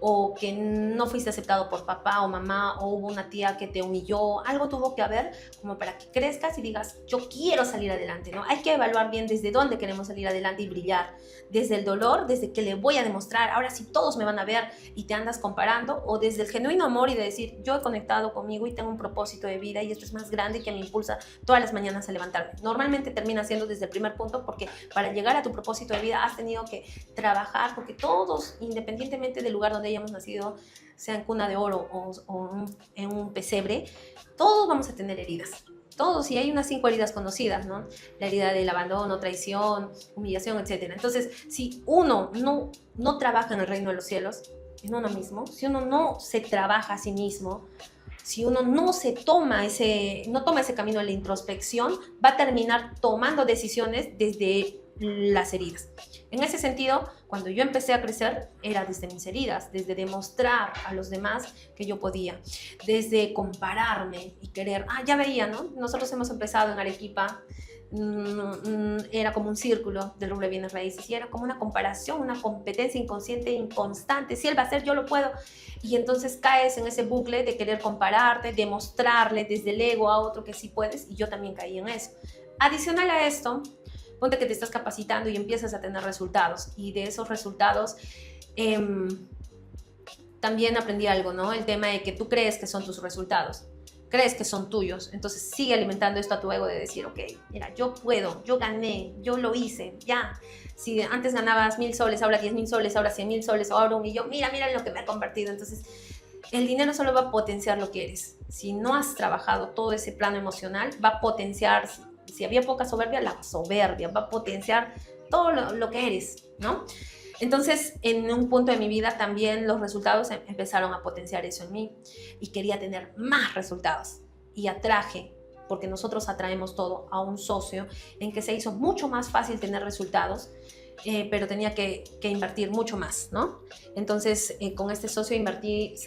o que no fuiste aceptado por papá o mamá, o hubo una tía que te humilló, algo tuvo que haber como para que crezcas y digas, yo quiero salir adelante, ¿no? Hay que evaluar bien desde dónde queremos salir adelante y brillar, desde el dolor, desde que le voy a demostrar, ahora sí todos me van a ver y te andas comparando, o desde el genuino amor y de decir, yo he conectado conmigo y tengo un propósito de vida y esto es más grande que me impulsa todas las mañanas a levantarme. Normalmente termina siendo desde el primer punto, porque para llegar a tu propósito de vida has tenido que trabajar, porque todos, independientemente del lugar donde hayamos nacido, sea en cuna de oro o en un pesebre, todos vamos a tener heridas. Todos, y hay unas 5 heridas conocidas, ¿no? La herida del abandono, traición, humillación, etc. Entonces, si uno no trabaja en el reino de los cielos, en uno mismo, si uno no se trabaja a sí mismo, si uno no toma ese camino de la introspección, va a terminar tomando decisiones desde las heridas. En ese sentido, cuando yo empecé a crecer, era desde mis heridas, desde demostrar a los demás que yo podía, desde compararme y querer, ya veía, ¿no? Nosotros hemos empezado en Arequipa, era como un círculo del rubro de bienes raíces y era como una comparación, una competencia inconsciente, inconstante. Si él va a hacer, yo lo puedo. Y entonces caes en ese bucle de querer compararte, demostrarle desde el ego a otro que sí puedes, y yo también caí en eso. Adicional a esto, ponte que te estás capacitando y empiezas a tener resultados, y de esos resultados también aprendí algo, ¿no? El tema de que tú crees que son tus resultados, crees que son tuyos, entonces sigue alimentando esto a tu ego de decir, ok, mira, yo puedo, yo gané, yo lo hice, ya. Si antes ganabas 1,000 soles, ahora 10,000 soles, ahora 100,000 soles, ahora 1,000,000, mira en lo que me ha convertido. Entonces, el dinero solo va a potenciar lo que eres. Si no has trabajado todo ese plano emocional, va a potenciar, si había poca soberbia, la soberbia, va a potenciar todo lo que eres, ¿no? Entonces, en un punto de mi vida también los resultados empezaron a potenciar eso en mí y quería tener más resultados y atraje, porque nosotros atraemos todo, a un socio en que se hizo mucho más fácil tener resultados, pero tenía que invertir mucho más, ¿no? Entonces, con este socio invertimos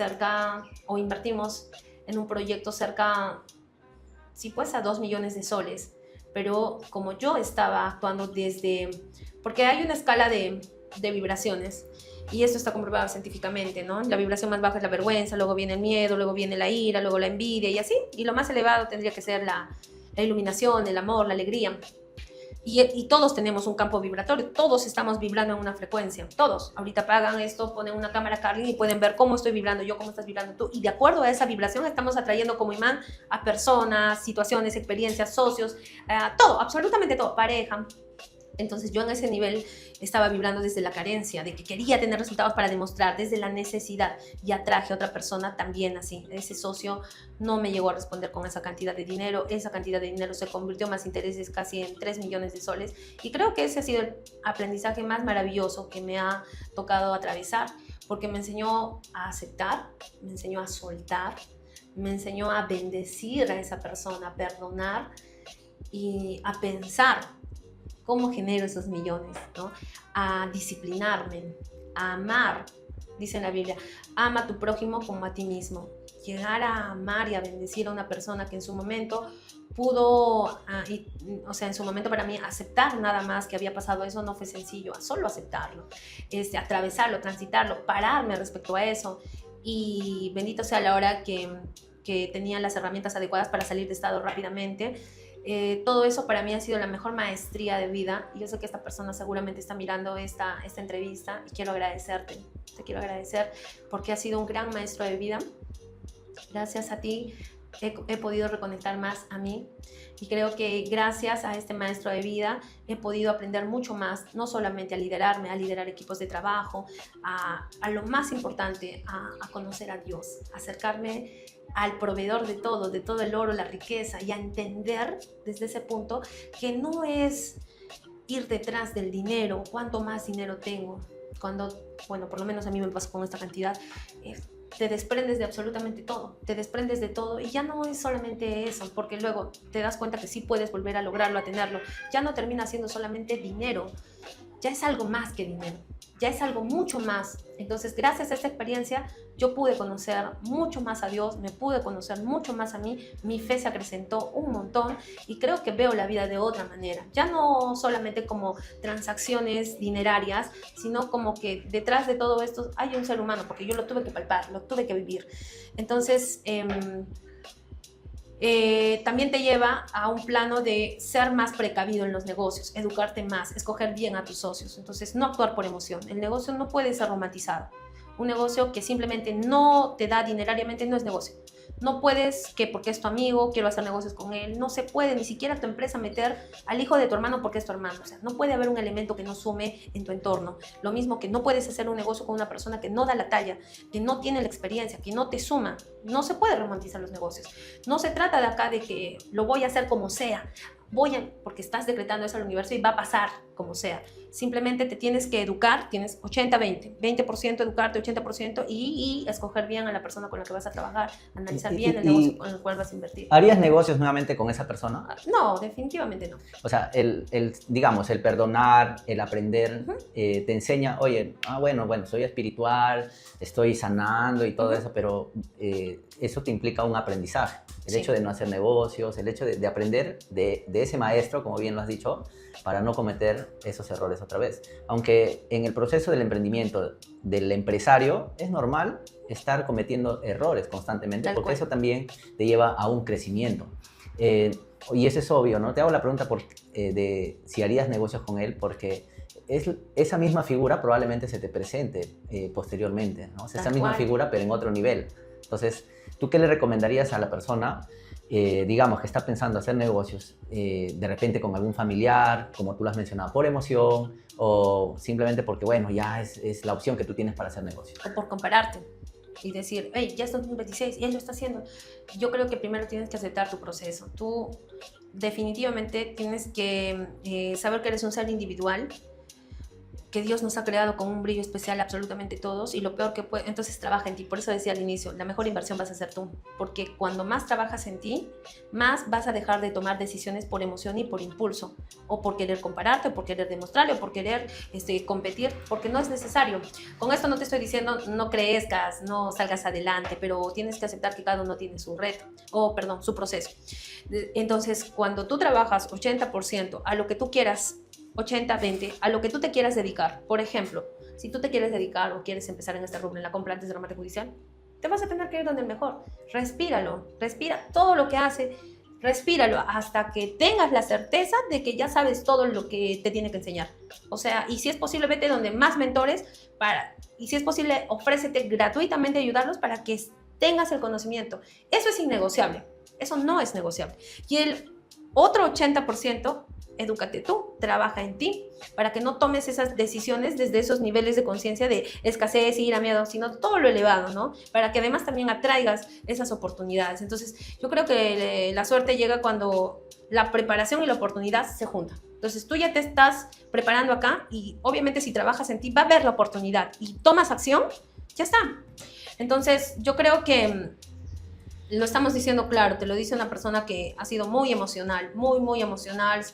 en un proyecto cerca, sí, pues a 2 millones de soles, pero como yo estaba actuando porque hay una escala de vibraciones, y esto está comprobado científicamente, ¿no? La vibración más baja es la vergüenza, luego viene el miedo, luego viene la ira, luego la envidia y así, y lo más elevado tendría que ser la iluminación, el amor, la alegría. Y todos tenemos un campo vibratorio, todos estamos vibrando en una frecuencia, todos. Ahorita apagan esto, ponen una cámara Carlin y pueden ver cómo estoy vibrando yo, cómo estás vibrando tú, y de acuerdo a esa vibración estamos atrayendo como imán a personas, situaciones, experiencias, socios, todo, absolutamente todo, pareja. Entonces yo en ese nivel estaba vibrando desde la carencia, de que quería tener resultados para demostrar, desde la necesidad, y atraje a otra persona también así. Ese socio no me llegó a responder con esa cantidad de dinero, esa cantidad de dinero se convirtió más intereses casi en 3 millones de soles, y creo que ese ha sido el aprendizaje más maravilloso que me ha tocado atravesar, porque me enseñó a aceptar, me enseñó a soltar, me enseñó a bendecir a esa persona, a perdonar y a pensar cómo genero esos millones, ¿no? A disciplinarme, a amar, dice en la Biblia, ama a tu prójimo como a ti mismo. Llegar a amar y a bendecir a una persona que en su momento pudo, en su momento para mí aceptar nada más que había pasado eso no fue sencillo, solo aceptarlo, atravesarlo, transitarlo, pararme respecto a eso, y bendito sea la hora que tenía las herramientas adecuadas para salir de estado rápidamente. Todo eso para mí ha sido la mejor maestría de vida, y yo sé que esta persona seguramente está mirando esta entrevista, y quiero agradecerte, te quiero agradecer porque has sido un gran maestro de vida. Gracias a ti he podido reconectar más a mí, y creo que gracias a este maestro de vida he podido aprender mucho más, no solamente a liderarme, a liderar equipos de trabajo, a lo más importante, a conocer a Dios, acercarme al proveedor de todo el oro, la riqueza, y a entender desde ese punto que no es ir detrás del dinero, cuánto más dinero tengo, cuando, bueno, por lo menos a mí me pasó con esta cantidad, te desprendes de absolutamente todo, te desprendes de todo, y ya no es solamente eso, porque luego te das cuenta que sí puedes volver a lograrlo, a tenerlo, ya no termina siendo solamente dinero. ya es algo más que dinero, ya es algo mucho más. Entonces, gracias a esta experiencia, yo pude conocer mucho más a Dios, me pude conocer mucho más a mí, mi fe se acrecentó un montón y creo que veo la vida de otra manera. Ya no solamente como transacciones dinerarias, sino como que detrás de todo esto hay un ser humano, porque yo lo tuve que palpar, lo tuve que vivir. Entonces, también te lleva a un plano de ser más precavido en los negocios, educarte más, escoger bien a tus socios. Entonces, no actuar por emoción. El negocio no puede ser romantizado. Un negocio que simplemente no te da dinerariamente no es negocio. No puedes, que porque es tu amigo, quiero hacer negocios con él. No se puede ni siquiera tu empresa meter al hijo de tu hermano porque es tu hermano. O sea, no puede haber un elemento que no sume en tu entorno. Lo mismo que no puedes hacer un negocio con una persona que no da la talla, que no tiene la experiencia, que no te suma. No se puede romantizar los negocios. No se trata de acá de que lo voy a hacer como sea. Porque estás decretando eso al universo y va a pasar como sea. Simplemente te tienes que educar, tienes 80-20, 20% educarte, 80% y escoger bien a la persona con la que vas a trabajar, analizar bien el negocio con el cual vas a invertir. ¿Harías negocios nuevamente con esa persona? No, definitivamente no. O sea, digamos, el perdonar, el aprender, te enseña, oye, bueno, soy espiritual, estoy sanando y todo eso, pero eso te implica un aprendizaje. El hecho de no hacer negocios, el hecho de aprender de ese maestro, como bien lo has dicho, para no cometer esos errores otra vez. Aunque en el proceso del emprendimiento del empresario es normal estar cometiendo errores constantemente, porque eso también te lleva a un crecimiento. Y eso es obvio, ¿no? Te hago la pregunta de si harías negocios con él, porque esa misma figura probablemente se te presente posteriormente, ¿no? O sea, esa misma figura, pero en otro nivel. Entonces, ¿tú qué le recomendarías a la persona, digamos, que está pensando hacer negocios, de repente con algún familiar, como tú lo has mencionado, por emoción o simplemente porque, bueno, ya es la opción que tú tienes para hacer negocios? O por compararte y decir, hey, ya está en 2026 y él lo está haciendo. Yo creo que primero tienes que aceptar tu proceso. Tú definitivamente tienes que saber que eres un ser individual, que Dios nos ha creado con un brillo especial absolutamente todos y lo peor que puede, entonces trabaja en ti. Por eso decía al inicio, la mejor inversión vas a hacer tú, porque cuando más trabajas en ti, más vas a dejar de tomar decisiones por emoción y por impulso, o por querer compararte, o por querer demostrarle, o por querer competir, porque no es necesario. Con esto no te estoy diciendo no crezcas, no salgas adelante, pero tienes que aceptar que cada uno tiene su reto, su proceso. Entonces, cuando tú trabajas 80% a lo que tú quieras, 80-20, a lo que tú te quieras dedicar. Por ejemplo, si tú te quieres dedicar o quieres empezar en este rubro, en la compra antes de remate judicial, te vas a tener que ir donde el mejor. Respíralo, respira todo lo que hace, respíralo hasta que tengas la certeza de que ya sabes todo lo que te tiene que enseñar. O sea, y si es posible, vete donde más mentores, y si es posible, ofrécete gratuitamente a ayudarlos para que tengas el conocimiento. Eso es innegociable, eso no es negociable. Y el otro 80%, edúcate tú, trabaja en ti, para que no tomes esas decisiones desde esos niveles de conciencia de escasez, ira, miedo, sino todo lo elevado, ¿no? Para que además también atraigas esas oportunidades. Entonces, yo creo que la suerte llega cuando la preparación y la oportunidad se juntan. Entonces, tú ya te estás preparando acá y obviamente si trabajas en ti va a haber la oportunidad y tomas acción, ya está. Entonces, yo creo que lo estamos diciendo claro, te lo dice una persona que ha sido muy emocional, muy, muy emocional,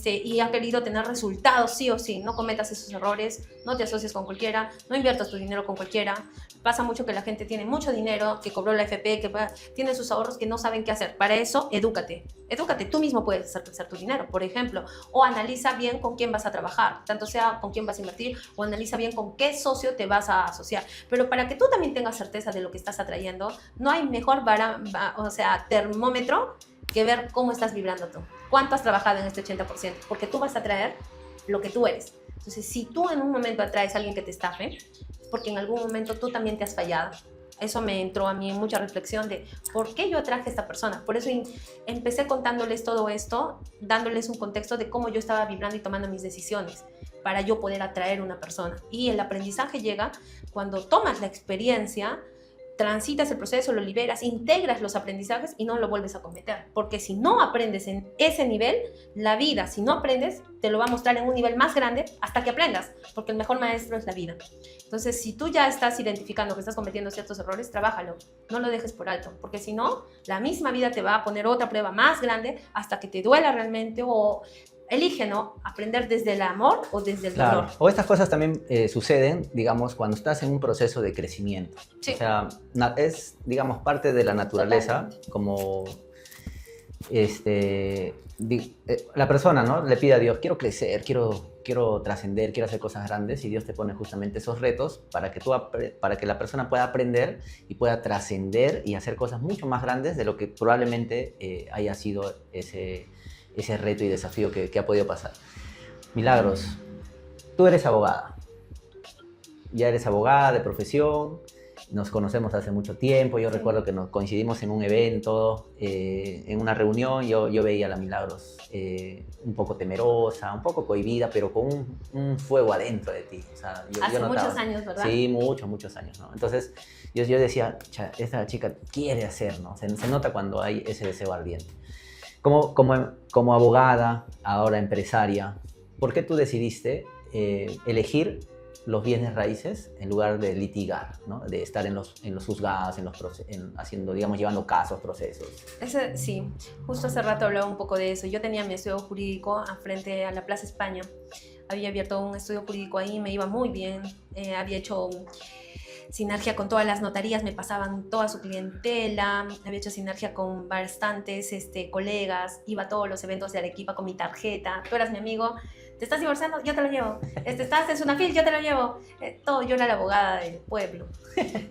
y ha querido tener resultados sí o sí. No cometas esos errores, no te asocies con cualquiera, no inviertas tu dinero con cualquiera. Pasa mucho que la gente tiene mucho dinero, que cobró la AFP, que tiene sus ahorros, que no saben qué hacer. Para eso, edúcate, tú mismo puedes hacer crecer tu dinero, por ejemplo, o analiza bien con quién vas a trabajar, tanto sea con quién vas a invertir, o analiza bien con qué socio te vas a asociar. Pero para que tú también tengas certeza de lo que estás atrayendo, no hay mejor termómetro que ver cómo estás vibrando tú. ¿Cuánto has trabajado en este 80%? Porque tú vas a atraer lo que tú eres. Entonces, si tú en un momento atraes a alguien que te estafe, es porque en algún momento tú también te has fallado. Eso me entró a mí en mucha reflexión de por qué yo atraje a esta persona. Por eso empecé contándoles todo esto, dándoles un contexto de cómo yo estaba vibrando y tomando mis decisiones para yo poder atraer a una persona. Y el aprendizaje llega cuando tomas la experiencia, transitas el proceso, lo liberas, integras los aprendizajes y no lo vuelves a cometer. Porque si no aprendes en ese nivel, la vida, si no aprendes, te lo va a mostrar en un nivel más grande hasta que aprendas, porque el mejor maestro es la vida. Entonces, si tú ya estás identificando que estás cometiendo ciertos errores, trabájalo, no lo dejes por alto, porque si no, la misma vida te va a poner otra prueba más grande hasta que te duela realmente o elige, ¿no? Aprender desde el amor o desde el Claro, dolor. o estas cosas también suceden, digamos, cuando estás en un proceso de crecimiento. Sí. O sea, es, digamos, parte de la naturaleza, como la persona, ¿no? Le pide a Dios, quiero crecer, quiero trascender, quiero hacer cosas grandes, y Dios te pone justamente esos retos para que, para que la persona pueda aprender y pueda trascender y hacer cosas mucho más grandes de lo que probablemente haya sido ese reto y desafío que ha podido pasar. Milagros, tú eres abogada, ya eres abogada de profesión, nos conocemos hace mucho tiempo, yo recuerdo que nos coincidimos en un evento, en una reunión, yo veía a la Milagros un poco temerosa, un poco cohibida, pero con un fuego adentro de ti. O sea, Hace yo notaba, muchos años, ¿verdad? Sí, muchos años, ¿no? Entonces yo decía, esta chica quiere hacer, ¿no? Se nota cuando hay ese deseo ardiente. Como abogada, ahora empresaria, ¿por qué tú decidiste elegir los bienes raíces en lugar de litigar, ¿no? De estar en los juzgados, haciendo, digamos, llevando casos, procesos? Sí, justo hace rato hablaba un poco de eso. Yo tenía mi estudio jurídico frente a la Plaza España. Había abierto un estudio jurídico ahí, me iba muy bien. Había hecho sinergia con todas las notarías, me pasaban toda su clientela, había hecho sinergia con bastantes colegas, iba a todos los eventos de Arequipa con mi tarjeta. Tú eras mi amigo, te estás divorciando, yo te lo llevo. Estás en Sunafil, yo te lo llevo. Todo, yo era la abogada del pueblo,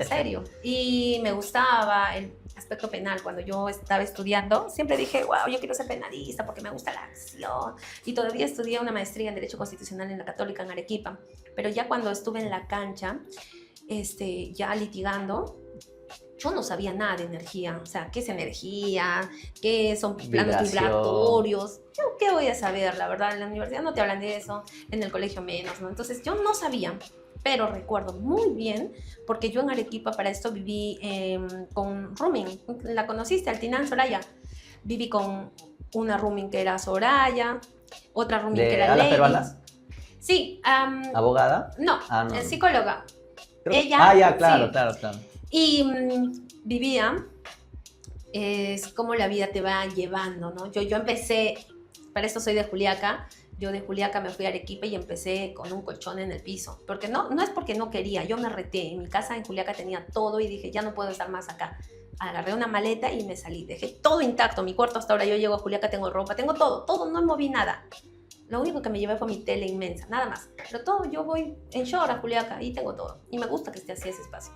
serio. Y me gustaba el aspecto penal. Cuando yo estaba estudiando, siempre dije, wow, yo quiero ser penalista porque me gusta la acción. Y todavía estudié una maestría en Derecho Constitucional en la Católica en Arequipa. Pero ya cuando estuve en la cancha, ya litigando, yo no sabía nada de energía. O sea, ¿qué es energía? ¿Qué son planos vibratorios? ¿Yo qué voy a saber? La verdad, en la universidad no te hablan de eso, en el colegio menos, ¿no? Entonces yo no sabía, pero recuerdo muy bien, porque yo en Arequipa para esto viví con rooming. ¿La conociste? Altinán, Soraya. Viví con una rooming que era Soraya, otra rooming que era Alas Lady. Peruanas? Sí. ¿Abogada? No, no. psicóloga. Ella, ya, claro, sí. claro. Y vivía, es como la vida te va llevando, ¿no? Yo empecé, para esto soy de Juliaca, yo de Juliaca me fui a Arequipa y empecé con un colchón en el piso, porque no es porque no quería, yo me reté, en mi casa en Juliaca tenía todo y dije, ya no puedo estar más acá. Agarré una maleta y me salí, dejé todo intacto, mi cuarto hasta ahora, yo llego a Juliaca, tengo ropa, tengo todo, no moví nada. Lo único que me llevé fue mi tele inmensa, nada más. Pero todo, yo voy en short a Juliaca y tengo todo. Y me gusta que esté así ese espacio.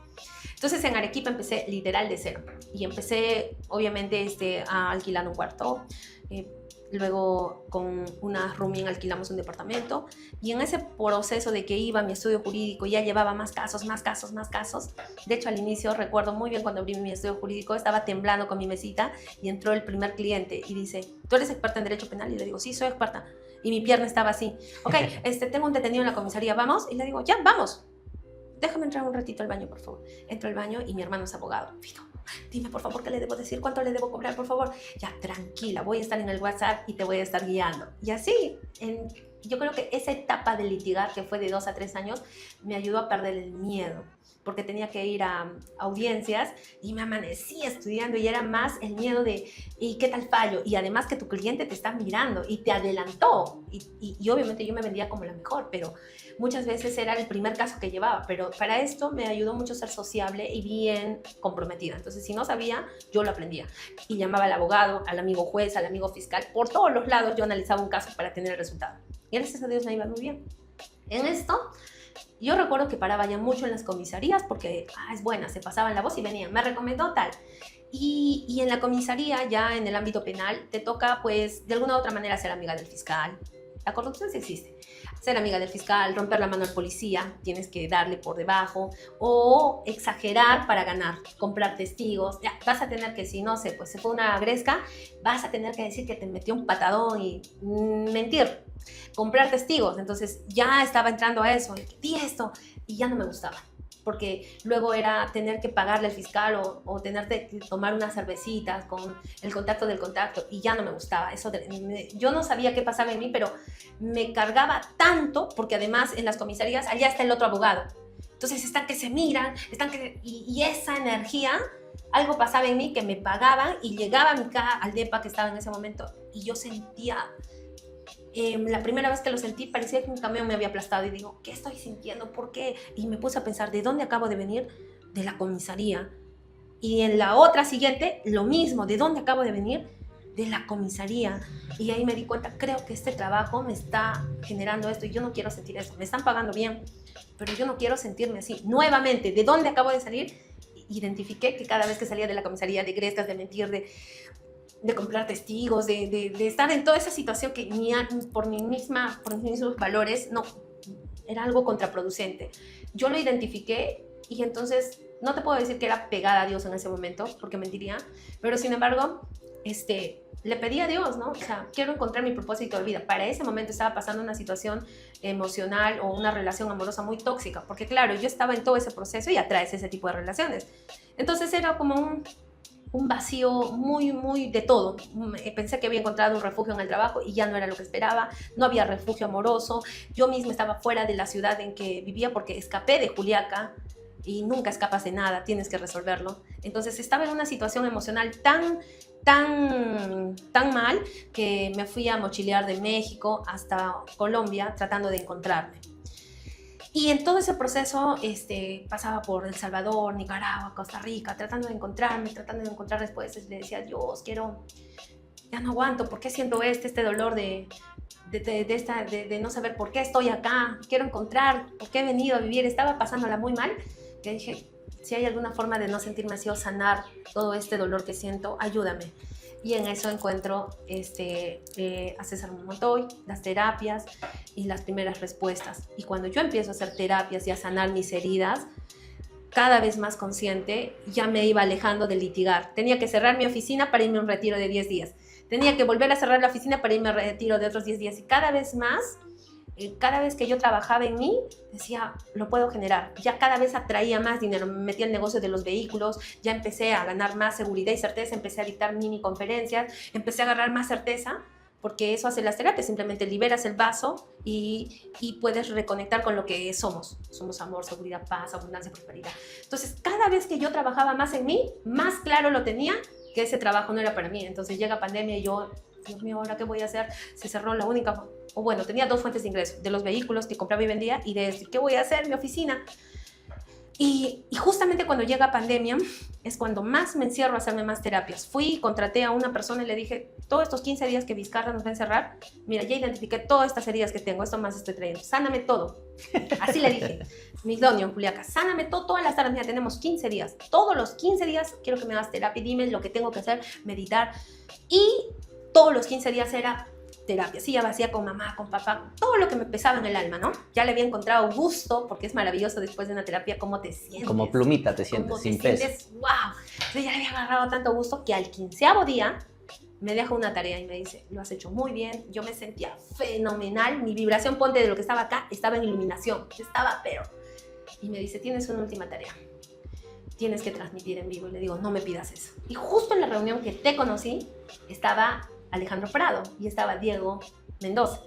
Entonces en Arequipa empecé literal de cero. Y empecé, obviamente, a alquilar un cuarto. Luego con una roomie alquilamos un departamento. Y en ese proceso de que iba a mi estudio jurídico, ya llevaba más casos. De hecho, al inicio, recuerdo muy bien cuando abrí mi estudio jurídico, estaba temblando con mi mesita y entró el primer cliente y dice, ¿tú eres experta en derecho penal? Y le digo, sí, soy experta. Y mi pierna estaba así. Ok, tengo un detenido en la comisaría, ¿vamos? Y le digo, ya, vamos. Déjame entrar un ratito al baño, por favor. Entro al baño y mi hermano es abogado. Vito, dime, por favor, ¿qué le debo decir? ¿Cuánto le debo cobrar, por favor? Ya, tranquila, voy a estar en el WhatsApp y te voy a estar guiando. Y así, yo creo que esa etapa de litigar, que fue de 2 a 3 años, me ayudó a perder el miedo. Porque tenía que ir a audiencias y me amanecía estudiando y era más el miedo de ¿y qué tal fallo? Y además que tu cliente te está mirando y te adelantó. Y obviamente yo me vendía como la mejor, pero muchas veces era el primer caso que llevaba. Pero para esto me ayudó mucho ser sociable y bien comprometida. Entonces, si no sabía, yo lo aprendía. Y llamaba al abogado, al amigo juez, al amigo fiscal. Por todos los lados yo analizaba un caso para tener el resultado. Y gracias a Dios me iba muy bien. En esto, yo recuerdo que paraba ya mucho en las comisarías porque, es buena, se pasaban la voz y venían, me recomendó tal. Y en la comisaría, ya en el ámbito penal, te toca, pues, de alguna u otra manera ser amiga del fiscal. La corrupción sí existe. Ser amiga del fiscal, romper la mano al policía, tienes que darle por debajo, o exagerar para ganar, comprar testigos. Ya, vas a tener que, si no sé, pues se fue una gresca, vas a tener que decir que te metió un patadón y mentir, comprar testigos. Entonces ya estaba entrando a eso, di esto, y ya no me gustaba. Porque luego era tener que pagarle al fiscal o tener que tomar unas cervecitas con el contacto del contacto, y ya no me gustaba. Yo no sabía qué pasaba en mí, pero me cargaba tanto, porque además en las comisarías allá está el otro abogado. Entonces están que se miran, y esa energía, algo pasaba en mí que me pagaban y llegaba a mi casa, al depa que estaba en ese momento, y yo sentía La primera vez que lo sentí parecía que un camión me había aplastado y digo, ¿qué estoy sintiendo? ¿Por qué? Y me puse a pensar, ¿de dónde acabo de venir? De la comisaría. Y en la otra siguiente, lo mismo, ¿de dónde acabo de venir? De la comisaría. Y ahí me di cuenta, creo que este trabajo me está generando esto y yo no quiero sentir eso. Me están pagando bien, pero yo no quiero sentirme así. Nuevamente, ¿de dónde acabo de salir? Identifiqué que cada vez que salía de la comisaría, de grescas, de mentir, de comprar testigos, de estar en toda esa situación que ni por mis mismos valores, no, era algo contraproducente. Yo lo identifiqué y entonces no te puedo decir que era pegada a Dios en ese momento, porque mentiría, pero sin embargo, le pedí a Dios, ¿no? O sea, quiero encontrar mi propósito de vida. Para ese momento estaba pasando una situación emocional o una relación amorosa muy tóxica, porque claro, yo estaba en todo ese proceso y atraes ese tipo de relaciones. Entonces era como un vacío muy, muy de todo. Pensé que había encontrado un refugio en el trabajo y ya no era lo que esperaba. No había refugio amoroso. Yo misma estaba fuera de la ciudad en que vivía porque escapé de Juliaca y nunca escapas de nada, tienes que resolverlo. Entonces estaba en una situación emocional tan mal que me fui a mochilear de México hasta Colombia tratando de encontrarme. Y en todo ese proceso pasaba por El Salvador, Nicaragua, Costa Rica, tratando de encontrar después. Le decía, Dios, ya no aguanto, ¿por qué siento este dolor de no saber por qué estoy acá? Quiero encontrar por qué he venido a vivir. Estaba pasándola muy mal. Le dije, si hay alguna forma de no sentirme así o sanar todo este dolor que siento, ayúdame. Y en eso encuentro a César Montoy, las terapias y las primeras respuestas. Y cuando yo empiezo a hacer terapias y a sanar mis heridas, cada vez más consciente, ya me iba alejando de litigar. Tenía que cerrar mi oficina para irme a un retiro de 10 días. Tenía que volver a cerrar la oficina para irme a un retiro de otros 10 días. Y cada vez más, cada vez que yo trabajaba en mí, decía, lo puedo generar. Ya cada vez atraía más dinero, me metí al negocio de los vehículos, ya empecé a ganar más seguridad y certeza, empecé a dictar mini conferencias, empecé a agarrar más certeza, porque eso hace las terapias, simplemente liberas el vaso y puedes reconectar con lo que somos. Somos amor, seguridad, paz, abundancia, prosperidad. Entonces, cada vez que yo trabajaba más en mí, más claro lo tenía que ese trabajo no era para mí. Entonces llega pandemia y yo, Dios mío, ¿ahora qué voy a hacer? Se cerró la única, o bueno, tenía 2 fuentes de ingreso, de los vehículos que compraba y vendía y de decir, ¿qué voy a hacer? Mi oficina. Y justamente cuando llega pandemia es cuando más me encierro a hacerme más terapias. Fui y contraté a una persona y le dije, todos estos 15 días que Vizcarra nos va a encerrar, mira, ya identifiqué todas estas heridas que tengo, esto más estoy trayendo, sáname todo. Así le dije, mi idóneo en Juliaca, sáname todo, todas las tardes, mira, tenemos 15 días. Todos los 15 días quiero que me hagas terapia, dime lo que tengo que hacer, meditar. Y todos los 15 días era terapia, sí, ya vacía con mamá, con papá, todo lo que me pesaba en el alma, ¿no? Ya le había encontrado gusto, porque es maravilloso después de una terapia cómo te sientes. Como plumita te sientes, sin peso. ¡Wow! Entonces ya le había agarrado tanto gusto que al 15º día me deja una tarea y me dice, lo has hecho muy bien, yo me sentía fenomenal, mi vibración, ponte de lo que estaba acá, estaba en iluminación, estaba pero... Y me dice, tienes una última tarea, tienes que transmitir en vivo. Y le digo, no me pidas eso. Y justo en la reunión que te conocí, estaba Alejandro Prado y estaba Diego Mendoza.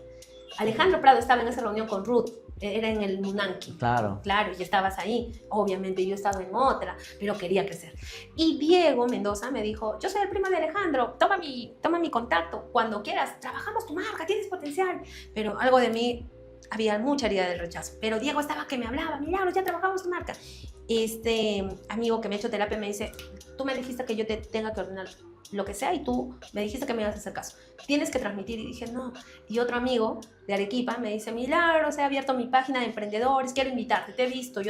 Alejandro Prado estaba en esa reunión con Ruth, era en el Munanqui. Claro. Claro, y estabas ahí. Obviamente yo estaba en otra, pero quería crecer. Y Diego Mendoza me dijo, yo soy el primo de Alejandro, toma mi contacto, cuando quieras, trabajamos tu marca, tienes potencial. Pero algo de mí, había mucha herida del rechazo. Pero Diego estaba que me hablaba, Milagros, ya trabajamos tu marca. Este amigo que me ha hecho terapia me dice, tú me dijiste que yo te tenga que ordenar lo que sea y tú me dijiste que me ibas a hacer caso. Tienes que transmitir. Y dije, no. Y otro amigo de Arequipa me dice, Milagros, he abierto mi página de emprendedores, quiero invitarte, yo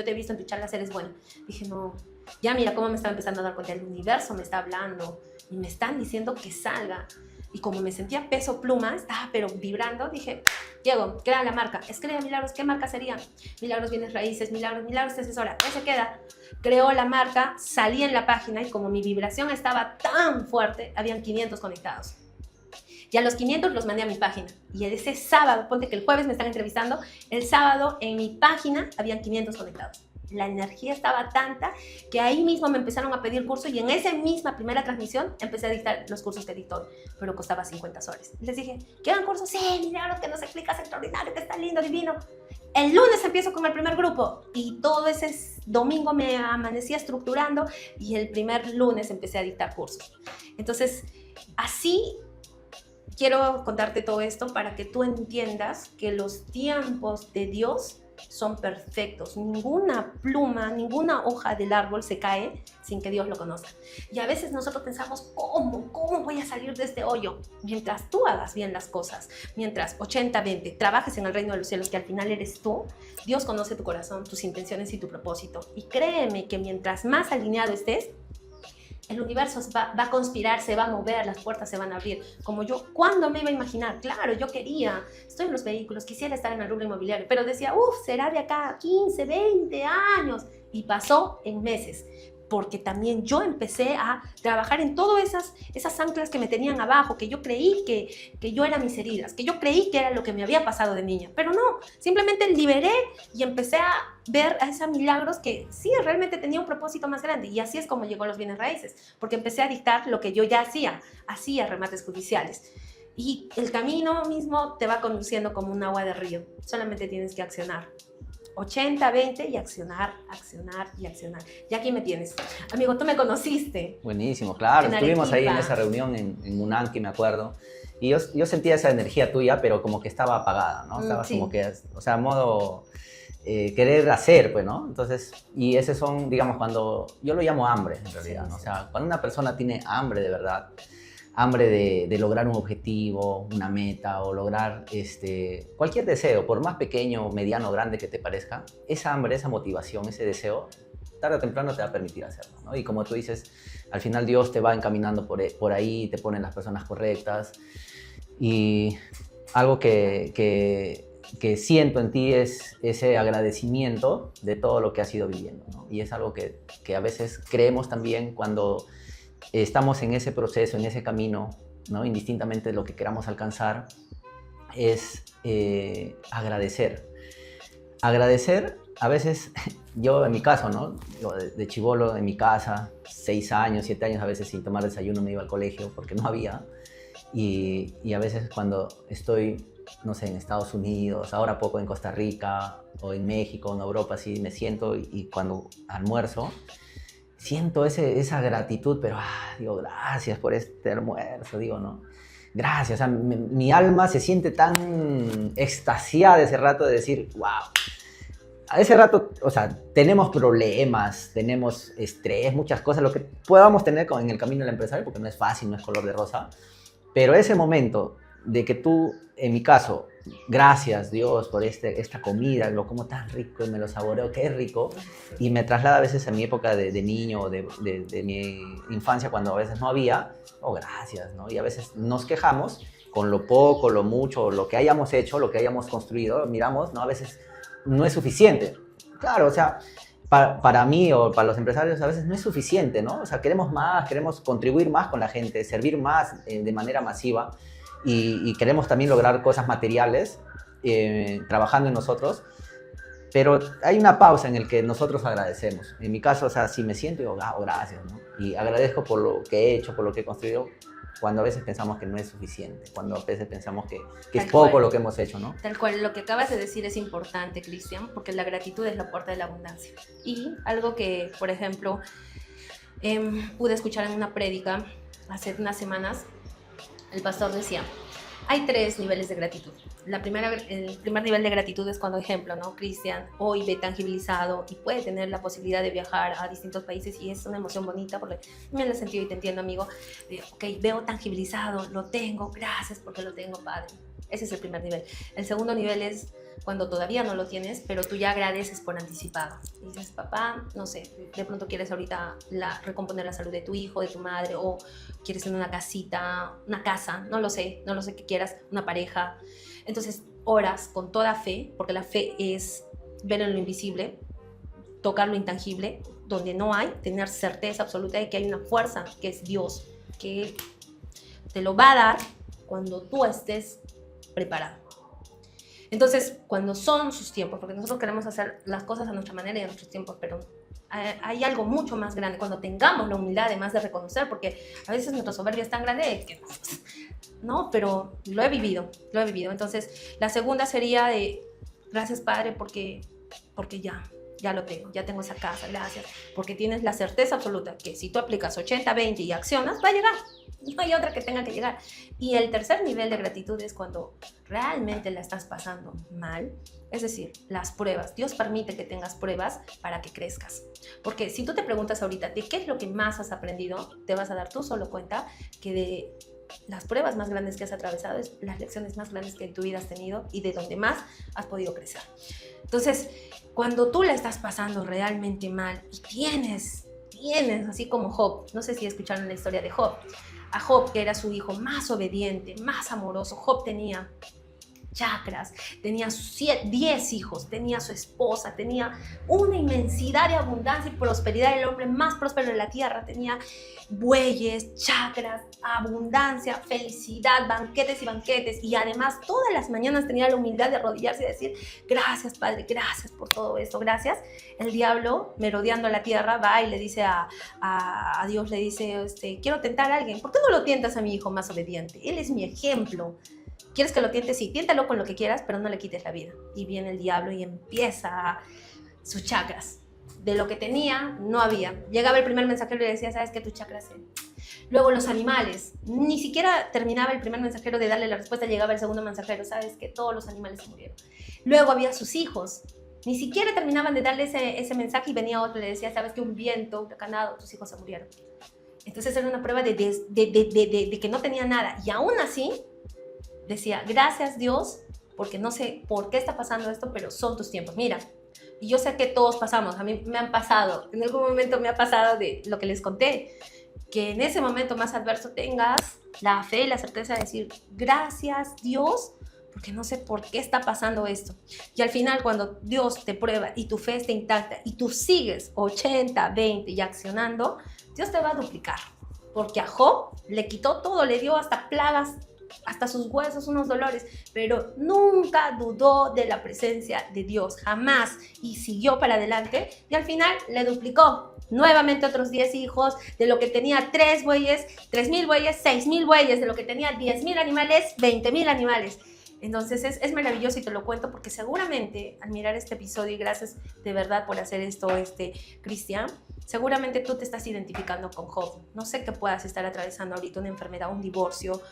te he visto en tu charla, eres buena. Dije, no. Ya mira cómo me estaba empezando a dar cuenta, el universo me está hablando y me están diciendo que salga. Y como me sentía peso pluma, estaba pero vibrando, dije, Diego, crea la marca. Escribe Milagros, ¿qué marca sería? Milagros Bienes Raíces, Milagros te asesora. Ya se queda. Creó la marca, salí en la página y como mi vibración estaba tan fuerte, habían 500 conectados. Y a los 500 los mandé a mi página. Y ese sábado, ponte que el jueves me están entrevistando, el sábado en mi página habían 500 conectados. La energía estaba tanta que ahí mismo me empezaron a pedir cursos y en esa misma primera transmisión empecé a dictar los cursos que dictó, pero costaba 50 soles. Les dije, ¿quieren cursos? Sí, Milagros, que nos explicas extraordinario, que está lindo, divino. El lunes empiezo con el primer grupo y todo ese domingo me amanecía estructurando y el primer lunes empecé a dictar cursos. Entonces, así quiero contarte todo esto para que tú entiendas que los tiempos de Dios son perfectos. Ninguna pluma, ninguna hoja del árbol se cae sin que Dios lo conozca. Y a veces nosotros pensamos, ¿cómo voy a salir de este hoyo? Mientras tú hagas bien las cosas, mientras 80-20 trabajes en el reino de los cielos, que al final eres tú, Dios conoce tu corazón, tus intenciones y tu propósito. Y créeme que mientras más alineado estés, el universo va a conspirar, se va a mover, las puertas se van a abrir. Como yo, ¿cuándo me iba a imaginar? Claro, yo quería, estoy en los vehículos, quisiera estar en el rubro inmobiliario, pero decía, será de acá a 15, 20 años. Y pasó en meses, porque también yo empecé a trabajar en todas esas anclas que me tenían abajo, que yo creí que yo era mis heridas, que yo creí que era lo que me había pasado de niña, pero no, simplemente liberé y empecé a ver a esos milagros que sí, realmente tenía un propósito más grande, y así es como llegó los bienes raíces, porque empecé a dictar lo que yo ya hacía remates judiciales. Y el camino mismo te va conduciendo como un agua de río, solamente tienes que accionar. 80-20 y accionar. Y aquí me tienes. Amigo, tú me conociste. Buenísimo, claro. Estuvimos ahí en esa reunión en Munanqui, me acuerdo. Y yo sentía esa energía tuya, pero como que estaba apagada, ¿no? Estaba sí. como que, o sea, modo querer hacer, pues, ¿no? Entonces, y ese son, digamos, cuando, yo lo llamo hambre, en realidad, ¿no? O sea, cuando una persona tiene hambre de verdad, hambre de lograr un objetivo, una meta o lograr cualquier deseo, por más pequeño, mediano o grande que te parezca, esa hambre, esa motivación, ese deseo, tarde o temprano te va a permitir hacerlo, ¿no? Y como tú dices, al final Dios te va encaminando por ahí, te ponen las personas correctas. Y algo que siento en ti es ese agradecimiento de todo lo que has ido viviendo, ¿no? Y es algo que a veces creemos también cuando estamos en ese proceso, en ese camino, ¿no? Indistintamente de lo que queramos alcanzar, es agradecer. Agradecer, a veces, yo en mi caso, ¿no? Yo de chibolo en mi casa, 6 años, 7 años, a veces sin tomar desayuno me iba al colegio porque no había. Y a veces cuando estoy, no sé, en Estados Unidos, ahora poco en Costa Rica, o en México, en Europa, así me siento y cuando almuerzo, siento esa gratitud, pero digo, gracias por este almuerzo, digo, ¿no? Gracias, o sea, mi alma se siente tan extasiada ese rato de decir, wow. A ese rato, o sea, tenemos problemas, tenemos estrés, muchas cosas, lo que podamos tener en el camino del empresario, porque no es fácil, no es color de rosa, pero ese momento de que tú, en mi caso, gracias Dios por esta comida, lo como tan rico y me lo saboreo, qué rico, y me traslada a veces a mi época de niño o de mi infancia cuando a veces no había, gracias, ¿no? Y a veces nos quejamos con lo poco, lo mucho, lo que hayamos hecho, lo que hayamos construido, miramos, ¿no? A veces no es suficiente. Claro, o sea, para mí o para los empresarios a veces no es suficiente, ¿no? O sea, queremos más, queremos contribuir más con la gente, servir más de manera masiva y queremos también lograr cosas materiales trabajando en nosotros, pero hay una pausa en el que nosotros agradecemos. En mi caso, o sea, si me siento, digo, gracias, ¿no? Y agradezco por lo que he hecho, por lo que he construido, cuando a veces pensamos que no es suficiente, cuando a veces pensamos que es poco lo que hemos hecho, ¿no? Tal cual, lo que acabas de decir es importante, Cristian, porque la gratitud es la puerta de la abundancia. Y algo que, por ejemplo, pude escuchar en una prédica hace unas semanas, el pastor decía, hay 3 niveles de gratitud. El primer nivel de gratitud es cuando, ejemplo, ¿no? Cristian hoy ve tangibilizado y puede tener la posibilidad de viajar a distintos países y es una emoción bonita porque me lo he sentido y te entiendo, amigo. Ok, veo tangibilizado, lo tengo, gracias porque lo tengo, Padre. Ese es el primer nivel. El segundo nivel es cuando todavía no lo tienes, pero tú ya agradeces por anticipado. Dices, papá, no sé, de pronto quieres ahorita recomponer la salud de tu hijo, de tu madre, o quieres tener una casita, una casa, no lo sé qué quieras, una pareja. Entonces, oras con toda fe, porque la fe es ver en lo invisible, tocar lo intangible, donde no hay, tener certeza absoluta de que hay una fuerza, que es Dios, que te lo va a dar cuando tú estés preparado. Entonces, cuando son sus tiempos, porque nosotros queremos hacer las cosas a nuestra manera y a nuestros tiempos, pero hay algo mucho más grande, cuando tengamos la humildad además de reconocer, porque a veces nuestra soberbia es tan grande que no, pero lo he vivido. Entonces, la segunda sería de gracias, Padre, porque ya lo tengo, ya tengo esa casa, gracias, porque tienes la certeza absoluta que si tú aplicas 80-20 y accionas, va a llegar. no hay otra que tenga que llegar. Y el tercer nivel de gratitud es cuando realmente la estás pasando mal. Es decir, las pruebas. Dios permite que tengas pruebas para que crezcas. Porque si tú te preguntas ahorita de qué es lo que más has aprendido, te vas a dar tú solo cuenta que de las pruebas más grandes que has atravesado es las lecciones más grandes que en tu vida has tenido y de donde más has podido crecer. Entonces, cuando tú la estás pasando realmente mal y tienes, así como Job, no sé si escucharon la historia de Job, a Job, que era su hijo más obediente, más amoroso, Job tenía chacras, tenía 10 hijos, tenía su esposa, tenía una inmensidad de abundancia y prosperidad, el hombre más próspero de la tierra, tenía bueyes, chacras, abundancia, felicidad, banquetes y banquetes, y además todas las mañanas tenía la humildad de arrodillarse y decir, gracias Padre, gracias por todo esto, gracias. El diablo, merodeando la tierra, va y le dice a Dios, le dice, quiero tentar a alguien, ¿por qué no lo tientas a mi hijo más obediente? Él es mi ejemplo. ¿Quieres que lo tientes? Sí, tiéntalo con lo que quieras, pero no le quites la vida. Y viene el diablo y empieza sus chakras. De lo que tenía, no había. Llegaba el primer mensajero y le decía, ¿sabes qué? Tu chakra se... Luego los animales. Ni siquiera terminaba el primer mensajero de darle la respuesta, llegaba el segundo mensajero, ¿sabes qué? Todos los animales se murieron. Luego había sus hijos. Ni siquiera terminaban de darle ese mensaje y venía otro y le decía, ¿sabes qué? Un viento, un huracanado, tus hijos se murieron. Entonces era una prueba de que no tenía nada. Y aún así... decía, gracias Dios, porque no sé por qué está pasando esto, pero son tus tiempos. Mira, y yo sé que todos pasamos, a mí me han pasado, en algún momento me ha pasado de lo que les conté, que en ese momento más adverso tengas la fe y la certeza de decir, gracias Dios, porque no sé por qué está pasando esto. Y al final, cuando Dios te prueba y tu fe está intacta y tú sigues 80, 20 y accionando, Dios te va a duplicar. Porque a Job le quitó todo, le dio hasta plagas, hasta sus huesos, unos dolores, pero nunca dudó de la presencia de Dios, jamás, y siguió para adelante, y al final le duplicó nuevamente otros 10 hijos, de lo que tenía 3 bueyes, 3,000 bueyes, 6,000 bueyes, de lo que tenía 10,000 animales, 20,000 animales. Entonces es maravilloso y te lo cuento porque seguramente al mirar este episodio, y gracias de verdad por hacer esto, Cristian, seguramente tú te estás identificando con Job. No sé qué puedas estar atravesando ahorita, una enfermedad, un divorcio,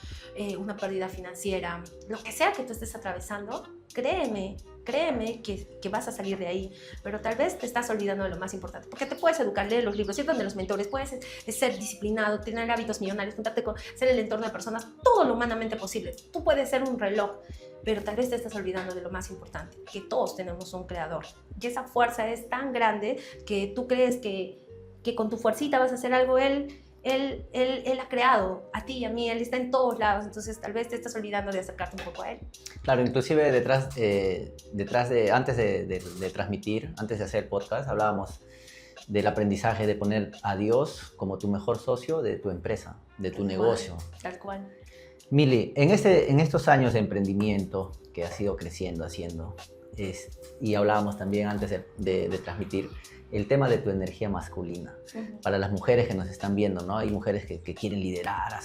una pérdida financiera, lo que sea que tú estés atravesando, créeme que vas a salir de ahí, pero tal vez te estás olvidando de lo más importante, porque te puedes educar, leer los libros, ir donde los mentores, puedes ser disciplinado, tener hábitos millonarios, juntarte con, ser el entorno de personas, todo lo humanamente posible. Tú puedes ser un reloj, pero tal vez te estás olvidando de lo más importante, que todos tenemos un creador, y esa fuerza es tan grande que tú crees que con tu fuercita vas a hacer algo. Él ha creado a ti y a mí, Él está en todos lados, entonces tal vez te estás olvidando de acercarte un poco a Él. Claro, inclusive antes de transmitir, antes de hacer el podcast, hablábamos del aprendizaje de poner a Dios como tu mejor socio de tu empresa, de tu negocio. Tal cual. Mili, en estos años de emprendimiento que has ido creciendo, y hablábamos también antes de transmitir, el tema de tu energía masculina. Uh-huh. Para las mujeres que nos están viendo, ¿no? Hay mujeres que quieren liderar,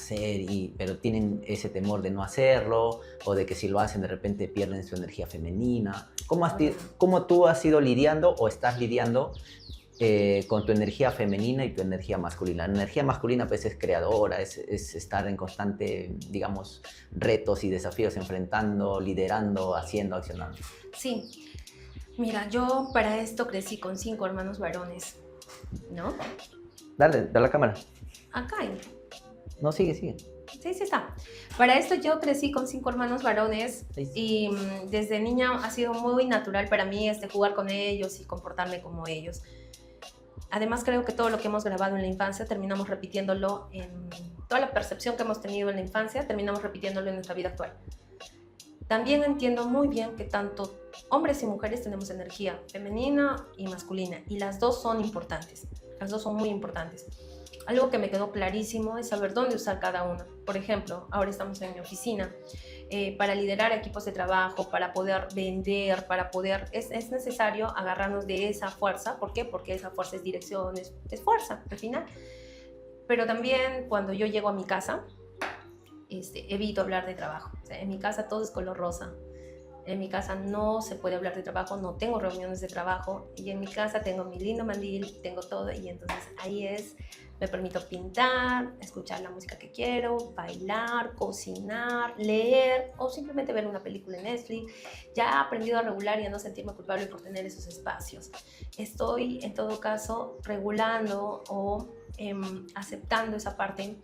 pero tienen ese temor de no hacerlo, o de que si lo hacen de repente pierden su energía femenina. ¿Cómo tú has ido lidiando o estás lidiando con tu energía femenina y tu energía masculina? La energía masculina pues es creadora, es estar en constante, digamos, retos y desafíos, enfrentando, liderando, haciendo, accionando. Sí. Mira, yo para esto crecí con 5 hermanos varones, ¿no? Dale a la cámara. Acá. No, sigue. Sí, está. Para esto yo crecí con 5 hermanos varones y desde niña ha sido muy natural para mí jugar con ellos y comportarme como ellos. Además creo que todo lo que hemos grabado en la infancia terminamos repitiéndolo toda la percepción que hemos tenido en la infancia, terminamos repitiéndolo en nuestra vida actual. También entiendo muy bien que tanto hombres y mujeres tenemos energía femenina y masculina, y las dos son importantes, las dos son muy importantes. Algo que me quedó clarísimo es saber dónde usar cada una. Por ejemplo, ahora estamos en mi oficina, para liderar equipos de trabajo, para poder vender, es necesario agarrarnos de esa fuerza. ¿Por qué? Porque esa fuerza es dirección, es fuerza al final. Pero también cuando yo llego a mi casa, evito hablar de trabajo. O sea, en mi casa todo es color rosa. En mi casa no se puede hablar de trabajo, no tengo reuniones de trabajo y en mi casa tengo mi lindo mandil, tengo todo y entonces ahí me permito pintar, escuchar la música que quiero, bailar, cocinar, leer o simplemente ver una película en Netflix. Ya he aprendido a regular y a no sentirme culpable por tener esos espacios. Estoy en todo caso regulando o aceptando esa parte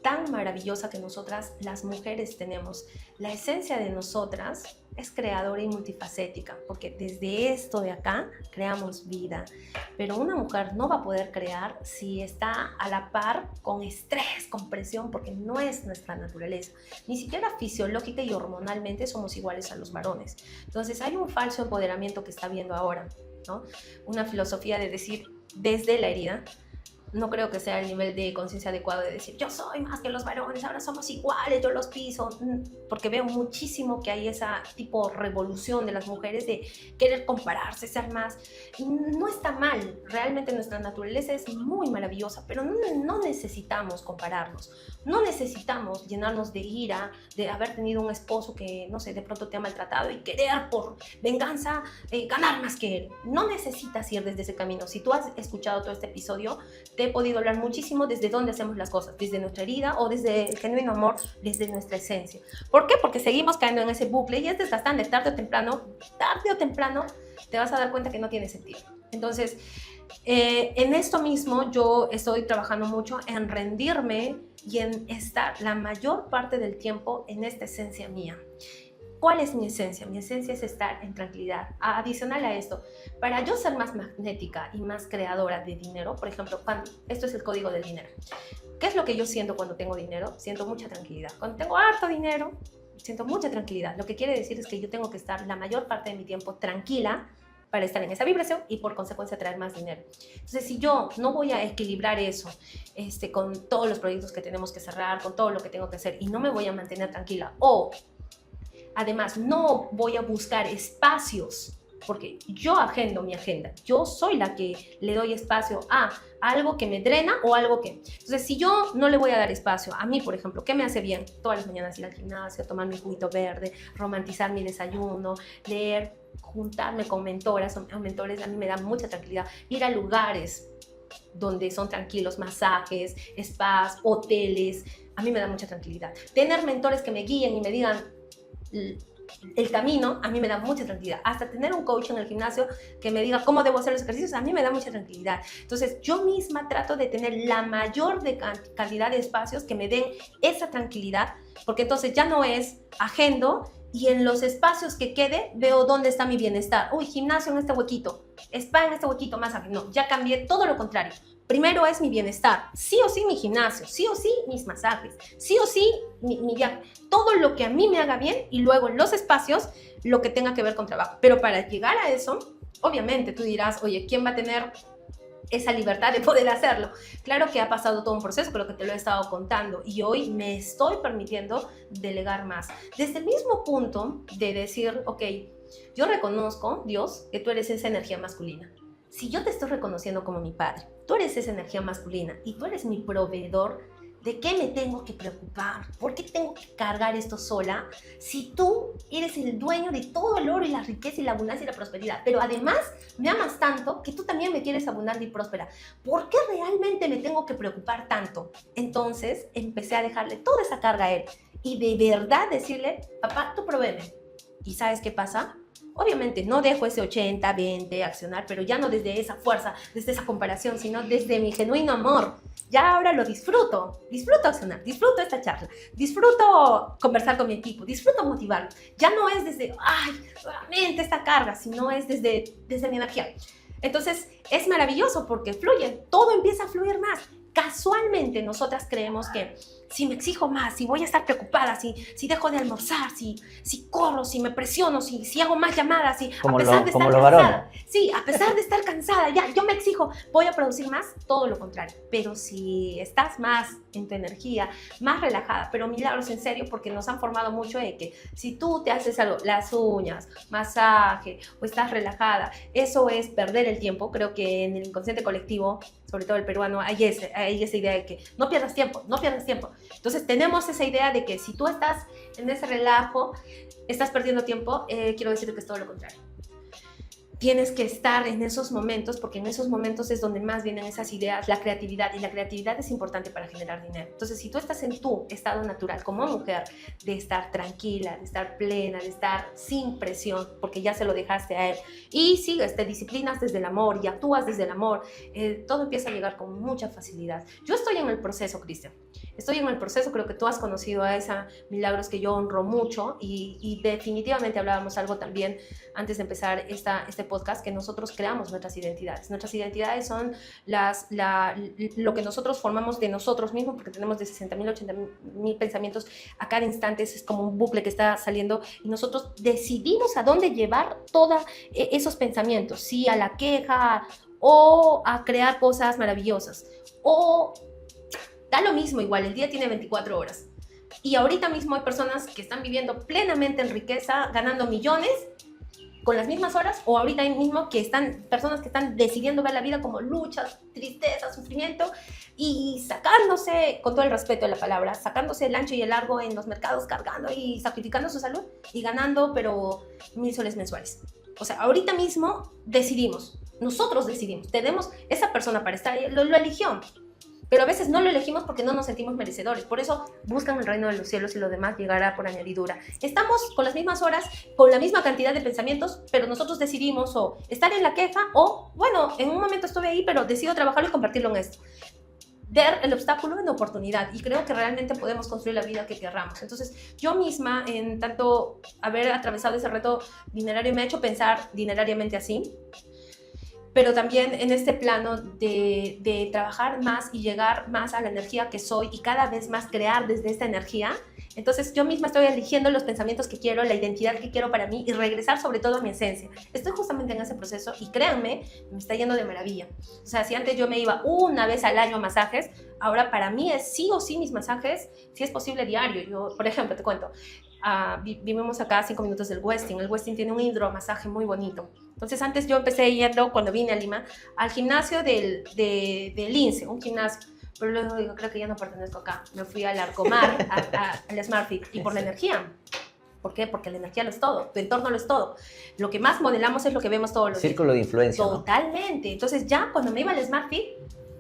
tan maravillosa que nosotras las mujeres tenemos. La esencia de nosotras es creadora y multifacética, porque desde esto de acá creamos vida, pero una mujer no va a poder crear si está a la par con estrés, con presión, porque no es nuestra naturaleza, ni siquiera fisiológica y hormonalmente somos iguales a los varones. Entonces hay un falso empoderamiento que está viendo ahora, ¿no? Una filosofía de decir desde la herida. No creo que sea el nivel de conciencia adecuado de decir yo soy más que los varones, ahora somos iguales, yo los piso, porque veo muchísimo que hay esa tipo revolución de las mujeres de querer compararse, ser más. No está mal, realmente nuestra naturaleza es muy maravillosa, pero no necesitamos compararnos, no necesitamos llenarnos de ira, de haber tenido un esposo que, no sé, de pronto te ha maltratado y querer por venganza ganar más que él. No necesitas ir desde ese camino. Si tú has escuchado todo este episodio, te he podido hablar muchísimo desde dónde hacemos las cosas, desde nuestra herida o desde el genuino amor, desde nuestra esencia. ¿Por qué? Porque seguimos cayendo en ese bucle y es desgastante. Tarde o temprano te vas a dar cuenta que no tiene sentido. Entonces, en esto mismo yo estoy trabajando mucho en rendirme y en estar la mayor parte del tiempo en esta esencia mía. ¿Cuál es mi esencia? Mi esencia es estar en tranquilidad. Adicional a esto, para yo ser más magnética y más creadora de dinero, por ejemplo, esto es el código del dinero. ¿Qué es lo que yo siento cuando tengo dinero? Siento mucha tranquilidad. Cuando tengo harto dinero, siento mucha tranquilidad. Lo que quiere decir es que yo tengo que estar la mayor parte de mi tiempo tranquila para estar en esa vibración y por consecuencia traer más dinero. Entonces, si yo no voy a equilibrar eso con todos los proyectos que tenemos que cerrar, con todo lo que tengo que hacer y no me voy a mantener tranquila o además, no voy a buscar espacios, porque yo agendo mi agenda. Yo soy la que le doy espacio a algo que me drena o algo que... Entonces, si yo no le voy a dar espacio a mí, por ejemplo, ¿qué me hace bien? Todas las mañanas ir al gimnasio, tomar mi juguito verde, romantizar mi desayuno, leer, juntarme con mentoras o mentores, a mí me da mucha tranquilidad. Ir a lugares donde son tranquilos, masajes, spas, hoteles, a mí me da mucha tranquilidad. Tener mentores que me guíen y me digan el camino, a mí me da mucha tranquilidad. Hasta tener un coach en el gimnasio que me diga cómo debo hacer los ejercicios, a mí me da mucha tranquilidad. Entonces, yo misma trato de tener la mayor cantidad de espacios que me den esa tranquilidad, porque entonces ya no es agendo y en los espacios que quede veo dónde está mi bienestar. Uy, gimnasio en este huequito, spa en este huequito, masaje. No, ya cambié todo lo contrario. Primero es mi bienestar, sí o sí mi gimnasio, sí o sí mis masajes, sí o sí todo lo que a mí me haga bien y luego en los espacios lo que tenga que ver con trabajo. Pero para llegar a eso, obviamente tú dirás, oye, ¿quién va a tener esa libertad de poder hacerlo? Claro que ha pasado todo un proceso, pero que te lo he estado contando y hoy me estoy permitiendo delegar más. Desde el mismo punto de decir, ok, yo reconozco, Dios, que tú eres esa energía masculina. Si yo te estoy reconociendo como mi padre, tú eres esa energía masculina y tú eres mi proveedor, ¿de qué me tengo que preocupar? ¿Por qué tengo que cargar esto sola? Si tú eres el dueño de todo el oro y la riqueza y la abundancia y la prosperidad, pero además me amas tanto que tú también me quieres abundante y próspera, ¿por qué realmente me tengo que preocupar tanto? Entonces empecé a dejarle toda esa carga a él y de verdad decirle, papá, tú provéeme. ¿Y sabes qué pasa? Obviamente no dejo ese 80-20 accionar, pero ya no desde esa fuerza, desde esa comparación, sino desde mi genuino amor. Ya ahora lo disfruto accionar, disfruto esta charla, disfruto conversar con mi equipo, disfruto motivarlo. Ya no es desde, ay, nuevamente esta carga, sino es desde mi energía. Entonces es maravilloso porque fluye, todo empieza a fluir más. Casualmente nosotras creemos que si me exijo más, si voy a estar preocupada, si dejo de almorzar, si corro, si me presiono, si hago más llamadas, como a pesar de estar cansada, sí, a pesar de estar cansada, ya, yo me exijo, voy a producir más, todo lo contrario. Pero si estás más en tu energía, más relajada, pero milagros en serio, porque nos han formado mucho de que si tú te haces algo, las uñas, masaje, o estás relajada, eso es perder el tiempo. Creo que en el inconsciente colectivo, sobre todo el peruano, hay esa idea de que no pierdas tiempo, Entonces tenemos esa idea de que si tú estás en ese relajo, estás perdiendo tiempo, quiero decirte que es todo lo contrario. Tienes que estar en esos momentos, porque en esos momentos es donde más vienen esas ideas, la creatividad, y la creatividad es importante para generar dinero. Entonces, si tú estás en tu estado natural como mujer, de estar tranquila, de estar plena, de estar sin presión, porque ya se lo dejaste a él, y sigues, te disciplinas desde el amor y actúas desde el amor, todo empieza a llegar con mucha facilidad. Yo estoy en el proceso, Cristian. Estoy en el proceso, creo que tú has conocido a esa Milagros que yo honro mucho, y definitivamente hablábamos algo también antes de empezar este podcast, que nosotros creamos nuestras identidades. Nuestras identidades son lo que nosotros formamos de nosotros mismos, porque tenemos de 60.000 a 80.000 pensamientos a cada instante. Es como un bucle que está saliendo, y nosotros decidimos a dónde llevar todos esos pensamientos, si a la queja o a crear cosas maravillosas, o da lo mismo. Igual el día tiene 24 horas, y ahorita mismo hay personas que están viviendo plenamente en riqueza, ganando millones con las mismas horas, o ahorita mismo personas que están decidiendo ver la vida como luchas, tristeza, sufrimiento, y sacándose, con todo el respeto de la palabra, sacándose el ancho y el largo en los mercados, cargando y sacrificando su salud y ganando, pero 1,000 soles mensuales. O sea, ahorita mismo decidimos, nosotros decidimos, tenemos esa persona para estar ahí, lo eligió. Pero a veces no lo elegimos porque no nos sentimos merecedores. Por eso buscan el reino de los cielos, y lo demás llegará por añadidura. Estamos con las mismas horas, con la misma cantidad de pensamientos, pero nosotros decidimos o estar en la queja, o, bueno, en un momento estuve ahí, pero decido trabajarlo y convertirlo en esto. Ver el obstáculo en oportunidad, y creo que realmente podemos construir la vida que querramos. Entonces, yo misma, en tanto haber atravesado ese reto dinerario, me ha hecho pensar dinerariamente así, pero también en este plano de trabajar más y llegar más a la energía que soy, y cada vez más crear desde esta energía. Entonces yo misma estoy eligiendo los pensamientos que quiero, la identidad que quiero para mí, y regresar sobre todo a mi esencia. Estoy justamente en ese proceso, y créanme, me está yendo de maravilla. O sea, si antes yo me iba una vez al año a masajes, ahora para mí es sí o sí mis masajes, si es posible diario. Yo, por ejemplo, te cuento, vivimos acá a 5 minutos del Westin. El Westin tiene un hidromasaje muy bonito. Entonces antes yo empecé yendo, cuando vine a Lima, al gimnasio del INSE, un gimnasio. Pero luego digo, creo que ya no pertenezco acá. Me fui al Arcomar, al SmartFit, y por la energía. ¿Por qué? Porque la energía lo es todo, tu entorno lo es todo. Lo que más modelamos es lo que vemos todos los días. Círculo de influencia, Totalmente. ¿no? Entonces ya cuando me iba al SmartFit,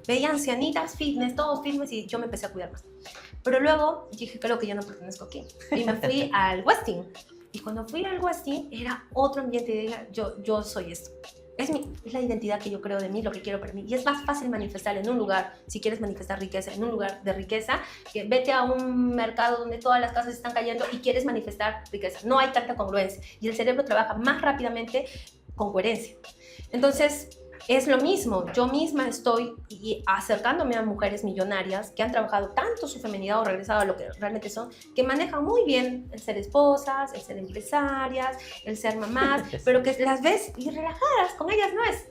veía ancianitas, fitness, todos fitness, y yo me empecé a cuidar más. Pero luego dije, creo que ya no pertenezco aquí. Y me fui al Westin. Y cuando fui al Westin, era otro ambiente. Y dije, yo soy esto. Es la identidad que yo creo de mí, lo que quiero para mí. Y es más fácil manifestar en un lugar, si quieres manifestar riqueza, en un lugar de riqueza, que vete a un mercado donde todas las casas están cayendo y quieres manifestar riqueza. No hay tanta congruencia, y el cerebro trabaja más rápidamente con coherencia. Entonces, es lo mismo. Yo misma estoy acercándome a mujeres millonarias que han trabajado tanto su feminidad, o regresado a lo que realmente son, que manejan muy bien el ser esposas, el ser empresarias, el ser mamás, pero que las ves y relajadas, con ellas no es.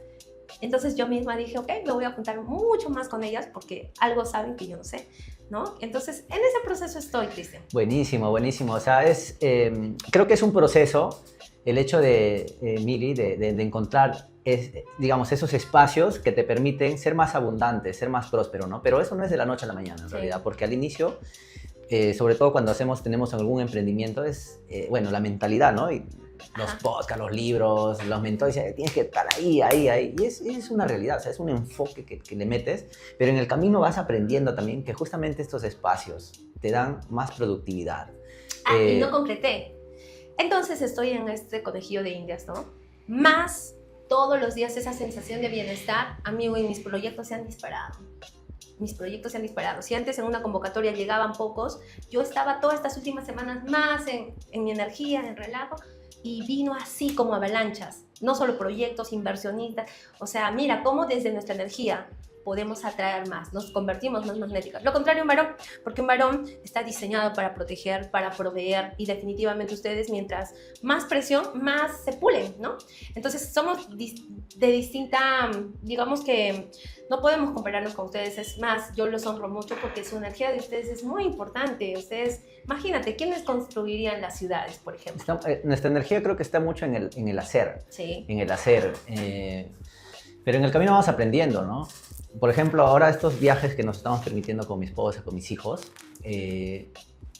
Entonces yo misma dije, ok, me voy a juntar mucho más con ellas, porque algo saben que yo no sé, ¿no? Entonces en ese proceso estoy, Cristian. Buenísimo, buenísimo. O sea, creo que es un proceso, el hecho de, Mili, de encontrar, digamos, esos espacios que te permiten ser más abundante, ser más próspero, ¿no? Pero eso no es de la noche a la mañana, en realidad, porque al inicio, sobre todo cuando tenemos algún emprendimiento, es, bueno, la mentalidad, ¿no? Y los podcasts, los libros, los mentores, tienes que estar ahí. Y es una realidad, o sea, es un enfoque que le metes, pero en el camino vas aprendiendo también que justamente estos espacios te dan más productividad. Y no concreté. Entonces estoy en este conejillo de indias, ¿no? Más todos los días esa sensación de bienestar, amigo, y mis proyectos se han disparado. Mis proyectos se han disparado. Si antes en una convocatoria llegaban pocos, yo estaba todas estas últimas semanas más en mi energía, en relajo, y vino así como avalanchas. No solo proyectos, inversionistas. O sea, mira cómo desde nuestra energía podemos atraer más, nos convertimos más magnéticas. Lo contrario, un varón, porque un varón está diseñado para proteger, para proveer, y definitivamente ustedes, mientras más presión, más se pulen, ¿no? Entonces somos de distinta, digamos que no podemos compararnos con ustedes. Es más, yo los honro mucho porque su energía de ustedes es muy importante. Ustedes, imagínate, ¿quiénes construirían las ciudades, por ejemplo? Nuestra energía creo que está mucho en el hacer, sí. En el hacer, pero en el camino vamos aprendiendo, ¿no? Por ejemplo, ahora estos viajes que nos estamos permitiendo con mi esposa, con mis hijos,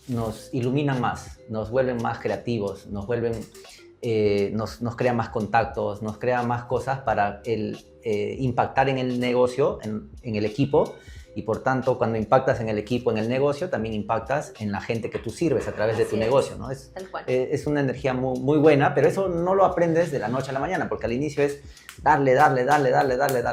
nos iluminan más, nos vuelven más creativos, nos crean más contactos, nos crean más cosas para impactar en el negocio, en el equipo. Y por tanto, cuando impactas en el equipo, en el negocio, también impactas en la gente que tú sirves a través de tu negocio, ¿no? Tal cual. Es una energía muy, muy buena, pero eso no lo aprendes de la noche a la mañana, porque al inicio es darle.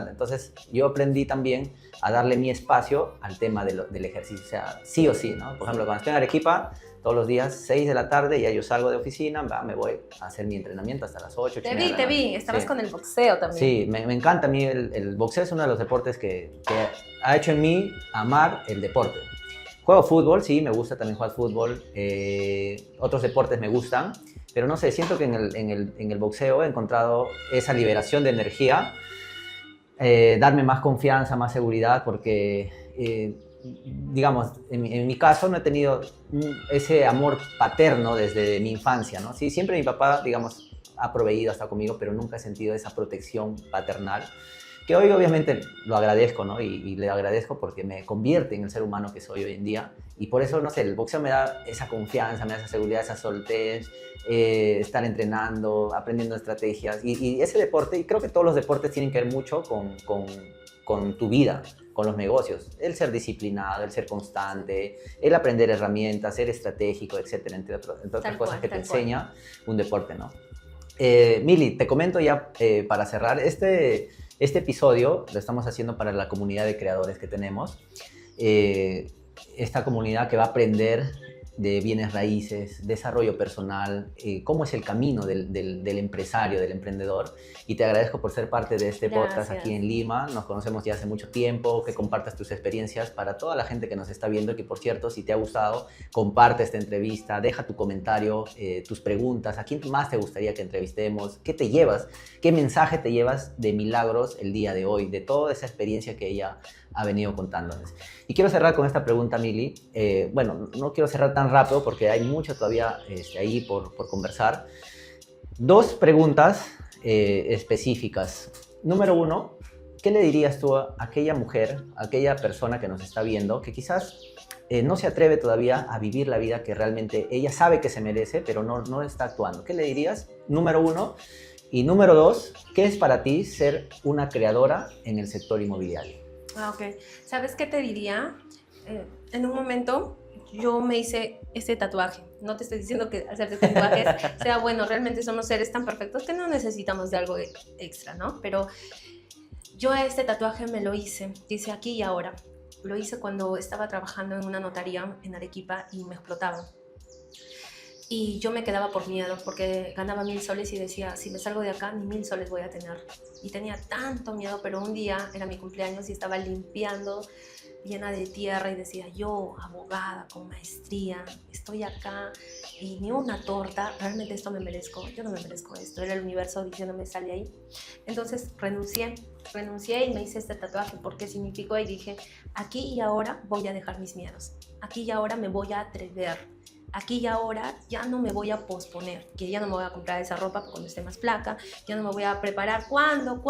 Entonces, yo aprendí también a darle mi espacio al tema del ejercicio, o sea, sí o sí, ¿no? Por ejemplo, cuando estoy en Arequipa, todos los días, 6 de la tarde, ya yo salgo de oficina, me voy a hacer mi entrenamiento hasta las 8. Te vi, estabas con el boxeo también. Sí, me encanta a mí, el boxeo es uno de los deportes que ha hecho en mí amar el deporte. Juego fútbol, sí, me gusta también jugar fútbol, otros deportes me gustan, pero no sé, siento que en el boxeo he encontrado esa liberación de energía, darme más confianza, más seguridad, porque digamos, en mi caso no he tenido ese amor paterno desde mi infancia, ¿no? Sí, siempre mi papá, digamos, ha proveído, hasta conmigo, pero nunca he sentido esa protección paternal, que hoy obviamente lo agradezco, ¿no? Y le agradezco porque me convierte en el ser humano que soy hoy en día, y por eso, no sé, el boxeo me da esa confianza, me da esa seguridad, esa soltez, estar entrenando, aprendiendo estrategias, y ese deporte, y creo que todos los deportes tienen que ver mucho con tu vida, con los negocios, el ser disciplinado, el ser constante, el aprender herramientas, ser estratégico, etcétera, entre otras cosas que te enseña un deporte, ¿no? Mili, te comento ya para cerrar, este episodio lo estamos haciendo para la comunidad de creadores que tenemos, esta comunidad que va a aprender de bienes raíces, desarrollo personal, cómo es el camino del empresario, del emprendedor. Y te agradezco por ser parte de este podcast aquí en Lima. Nos conocemos ya hace mucho tiempo, que compartas tus experiencias para toda la gente que nos está viendo. Que, por cierto, si te ha gustado, comparte esta entrevista, deja tu comentario, tus preguntas. ¿A quién más te gustaría que entrevistemos? ¿Qué te llevas? ¿Qué mensaje te llevas de Milagros el día de hoy? De toda esa experiencia que ella ha venido contándonos. Y quiero cerrar con esta pregunta, Mili. Bueno, no quiero cerrar tan rápido porque hay mucho todavía ahí por conversar. 2 preguntas específicas. Número 1, ¿qué le dirías tú a aquella mujer, a aquella persona que nos está viendo, que quizás no se atreve todavía a vivir la vida que realmente ella sabe que se merece, pero no está actuando? ¿Qué le dirías? Número 1. Y número 2, ¿qué es para ti ser una creadora en el sector inmobiliario? Ok. ¿Sabes qué te diría? En un momento yo me hice este tatuaje. No te estoy diciendo que hacerte tatuajes sea bueno. Realmente somos seres tan perfectos que no necesitamos de algo extra, ¿no? Pero yo este tatuaje me lo hice. Dice aquí y ahora. Lo hice cuando estaba trabajando en una notaría en Arequipa y me explotaban. Y yo me quedaba por miedo porque ganaba 1000 soles y decía, si me salgo de acá, ni 1000 soles voy a tener. Y tenía tanto miedo, pero un día era mi cumpleaños y estaba limpiando llena de tierra y decía, yo, abogada, con maestría, estoy acá y ni una torta, realmente esto me merezco, yo no me merezco esto, era el universo diciéndome, sal de ahí. Entonces renuncié y me hice este tatuaje porque significó y dije, aquí y ahora voy a dejar mis miedos, aquí y ahora me voy a atrever. Aquí y ahora ya no me voy a posponer, que ya no me voy a comprar esa ropa cuando esté más flaca, ya no me voy a preparar cuándo,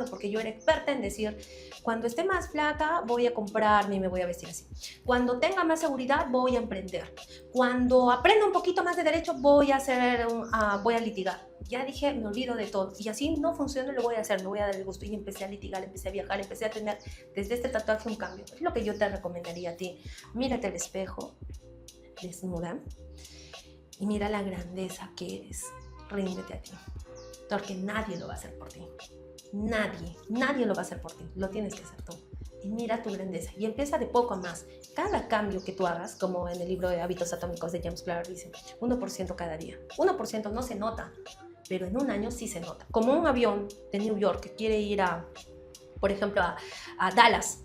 porque yo era experta en decir, cuando esté más flaca voy a comprarme y me voy a vestir así. Cuando tenga más seguridad voy a emprender. Cuando aprenda un poquito más de derecho voy a litigar. Ya dije, me olvido de todo. Y así no funciona, lo voy a hacer, me voy a dar el gusto. Y empecé a litigar, empecé a viajar, empecé a tener desde este tatuaje un cambio. Es lo que yo te recomendaría a ti. Mírate al espejo, desnuda, y mira la grandeza que eres. Ríndete a ti, porque nadie lo va a hacer por ti. Nadie lo va a hacer por ti. Lo tienes que hacer tú. Y mira tu grandeza y empieza de poco a más. Cada cambio que tú hagas, como en el libro de Hábitos Atómicos de James Clear dice, 1% cada día. 1% no se nota, pero en un año sí se nota. Como un avión de New York que quiere ir por ejemplo, a Dallas,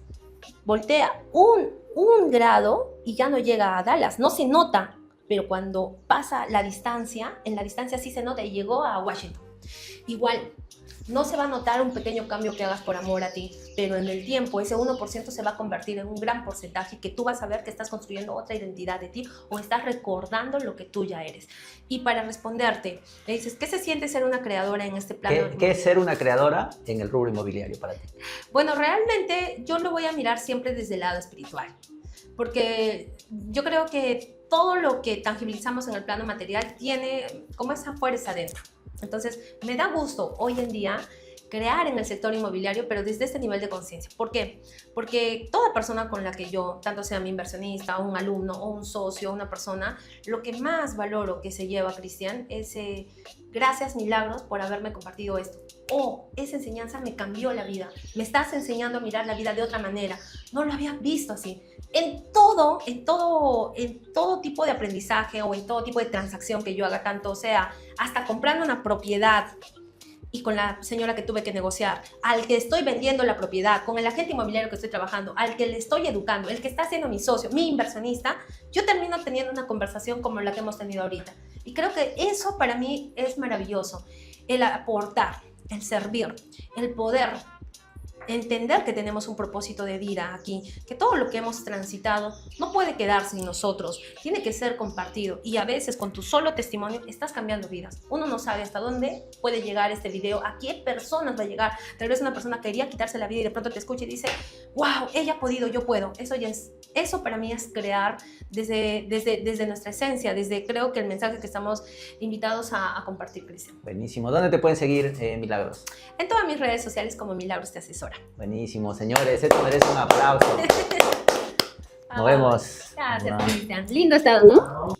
voltea un grado y ya no llega a Dallas, no se nota, pero cuando pasa la distancia, en la distancia sí se nota y llegó a Washington. Igual, no se va a notar un pequeño cambio que hagas por amor a ti, pero en el tiempo ese 1% se va a convertir en un gran porcentaje que tú vas a ver que estás construyendo otra identidad de ti o estás recordando lo que tú ya eres. Y para responderte, le dices, ¿qué se siente ser una creadora en este plano? ¿Qué es ser una creadora en el rubro inmobiliario para ti? Bueno, realmente yo lo voy a mirar siempre desde el lado espiritual. porque yo creo que todo lo que tangibilizamos en el plano material tiene como esa fuerza dentro. Entonces, me da gusto hoy en día crear en el sector inmobiliario, pero desde este nivel de conciencia. ¿Por qué? Porque toda persona con la que yo, tanto sea mi inversionista, un alumno, o un socio, una persona, lo que más valoro que se lleva, Cristian, es gracias, Milagros, por haberme compartido esto. Esa enseñanza me cambió la vida. Me estás enseñando a mirar la vida de otra manera. No lo había visto así. En todo tipo de aprendizaje o en todo tipo de transacción que yo haga, tanto sea hasta comprando una propiedad, y con la señora que tuve que negociar, al que estoy vendiendo la propiedad, con el agente inmobiliario que estoy trabajando, al que le estoy educando, el que está siendo mi socio, mi inversionista, yo termino teniendo una conversación como la que hemos tenido ahorita. Y creo que eso para mí es maravilloso, el aportar, el servir, el poder entender que tenemos un propósito de vida aquí, que todo lo que hemos transitado no puede quedarse en nosotros, tiene que ser compartido, y a veces con tu solo testimonio estás cambiando vidas. Uno no sabe hasta dónde puede llegar este video, a qué personas va a llegar. Tal vez una persona quería quitarse la vida y de pronto te escucha y dice, wow, ella ha podido, yo puedo. Eso para mí es crear desde nuestra esencia, desde creo que el mensaje que estamos invitados a compartir, Cristian. Buenísimo. ¿Dónde te pueden seguir, Milagros? En todas mis redes sociales como Milagros Te Asesora. Buenísimo, señores. Esto merece un aplauso. Nos vemos. Gracias, Cristian. Lindo estado, ¿no?